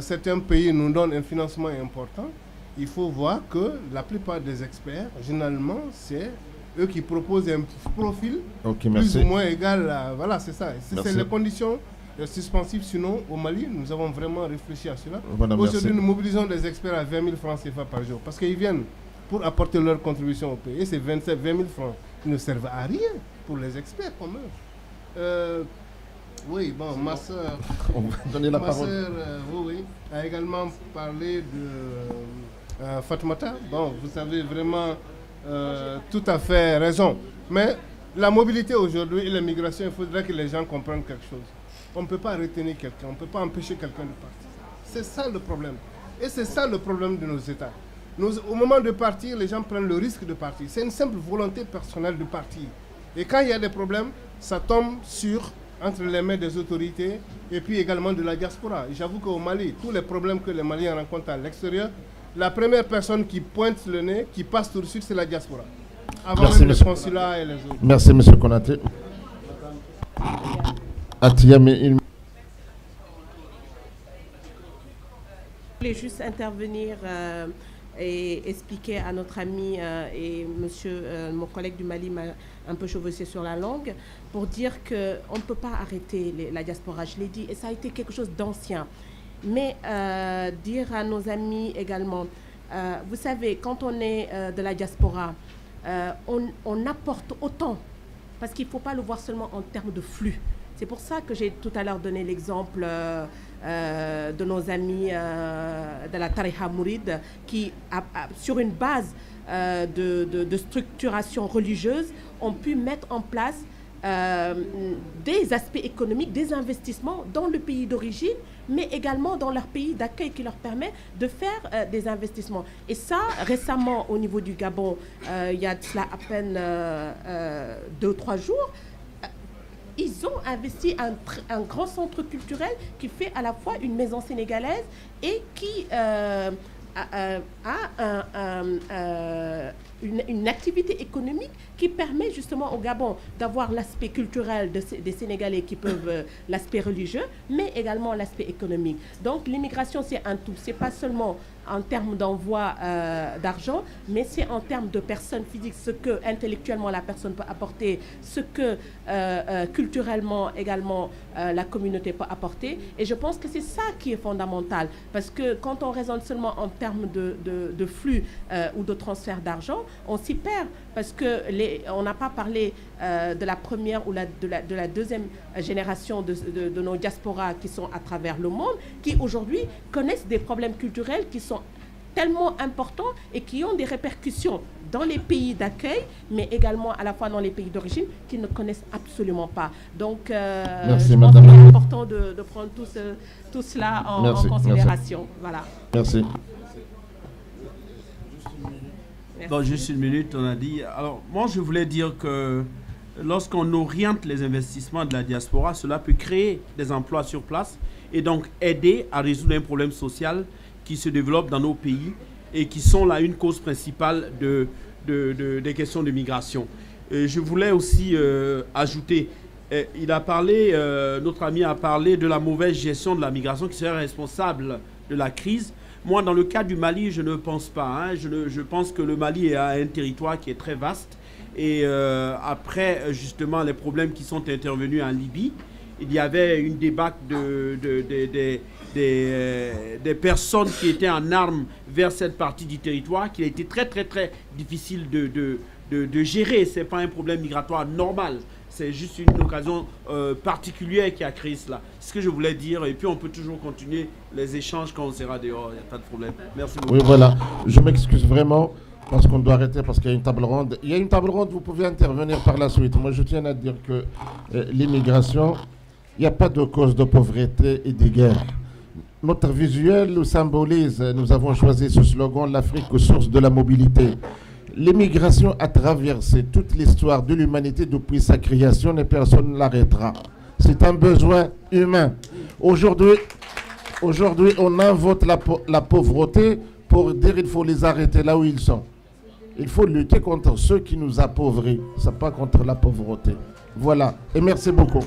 certains pays nous donnent un financement important, il faut voir que la plupart des experts, généralement, c'est eux qui proposent un profil plus ou moins égal à... Voilà, c'est ça. C'est les conditions suspensives. Sinon, au Mali, nous avons vraiment réfléchi à cela. Aujourd'hui, nous mobilisons des experts à 20 000 francs CFA par jour parce qu'ils viennent pour apporter leur contribution au pays. Et ces 20 000 francs ne servent à rien pour les experts comme eux. Oui, bon, ma soeur... On va donner la parole. Ma soeur, oui, a également parlé de... Fatoumata, bon, vous avez vraiment tout à fait raison. Mais la mobilité aujourd'hui et l'immigration, il faudrait que les gens comprennent quelque chose. On ne peut pas retenir quelqu'un, on ne peut pas empêcher quelqu'un de partir. C'est ça le problème. Et c'est ça le problème de nos États. Au moment de partir, les gens prennent le risque de partir. C'est une simple volonté personnelle de partir. Et quand il y a des problèmes, ça tombe entre les mains des autorités et puis également de la diaspora. J'avoue qu'au Mali, tous les problèmes que les Maliens rencontrent à l'extérieur, la première personne qui pointe le nez, qui passe tout de suite, c'est la diaspora. Avant même le consulat et les autres. Merci, M. Konaté. Je voulais juste intervenir et expliquer à notre ami et mon collègue du Mali m'a un peu chevauché sur la langue pour dire qu'on ne peut pas arrêter la diaspora, je l'ai dit, et ça a été quelque chose d'ancien. Mais dire à nos amis également, vous savez, quand on est de la diaspora, on apporte autant, parce qu'il ne faut pas le voir seulement en termes de flux. C'est pour ça que j'ai tout à l'heure donné l'exemple de nos amis de la Tariqa Mouride qui, sur une base de structuration religieuse, ont pu mettre en place des aspects économiques, des investissements dans le pays d'origine, mais également dans leur pays d'accueil qui leur permet de faire des investissements. Et ça, récemment, au niveau du Gabon, il y a de cela à peine 2-3 jours, ils ont investi un grand centre culturel qui fait à la fois une maison sénégalaise et qui une activité économique qui permet justement au Gabon d'avoir l'aspect culturel des Sénégalais qui peuvent l'aspect religieux, mais également l'aspect économique. Donc l'immigration, c'est un tout. C'est pas seulement en termes d'envoi d'argent, mais c'est en termes de personnes physiques, ce que intellectuellement la personne peut apporter, ce que culturellement également la communauté peut apporter. Et je pense que c'est ça qui est fondamental, parce que quand on raisonne seulement en termes de flux ou de transfert d'argent, on s'y perd, parce que on n'a pas parlé de la première ou de la deuxième génération de nos diasporas qui sont à travers le monde, qui aujourd'hui connaissent des problèmes culturels qui sont tellement importants et qui ont des répercussions dans les pays d'accueil, mais également à la fois dans les pays d'origine qu'ils ne connaissent absolument pas. Donc, je pense qu'il est important de prendre tout cela en considération. Merci. Voilà. Merci. Dans juste une minute, on a dit... Alors, moi, je voulais dire que lorsqu'on oriente les investissements de la diaspora, cela peut créer des emplois sur place et donc aider à résoudre un problème social qui se développe dans nos pays et qui sont là une cause principale des questions de migration. Je voulais aussi ajouter, notre ami a parlé de la mauvaise gestion de la migration qui serait responsable de la crise. Moi, dans le cas du Mali, je ne pense pas. Je pense que le Mali a un territoire qui est très vaste. Et après, justement, les problèmes qui sont intervenus en Libye, il y avait une débâcle des personnes qui étaient en armes vers cette partie du territoire qui a été très, très, très difficile de gérer. Ce n'est pas un problème migratoire normal. C'est juste une occasion particulière qui a créé cela. C'est ce que je voulais dire. Et puis, on peut toujours continuer les échanges quand on sera dehors. Il n'y a pas de problème. Merci beaucoup. Oui, voilà. Je m'excuse vraiment parce qu'on doit arrêter parce qu'il y a une table ronde. Il y a une table ronde, vous pouvez intervenir par la suite. Moi, je tiens à dire que l'immigration, il n'y a pas de cause de pauvreté et de guerre. Notre visuel le symbolise. Nous avons choisi ce slogan, l'Afrique source de la mobilité. L'immigration a traversé toute l'histoire de l'humanité depuis sa création et personne ne l'arrêtera. C'est un besoin humain. Aujourd'hui, on invente la pauvreté pour dire qu'il faut les arrêter là où ils sont. Il faut lutter contre ceux qui nous appauvrissent, c'est pas contre la pauvreté. Voilà, et merci beaucoup.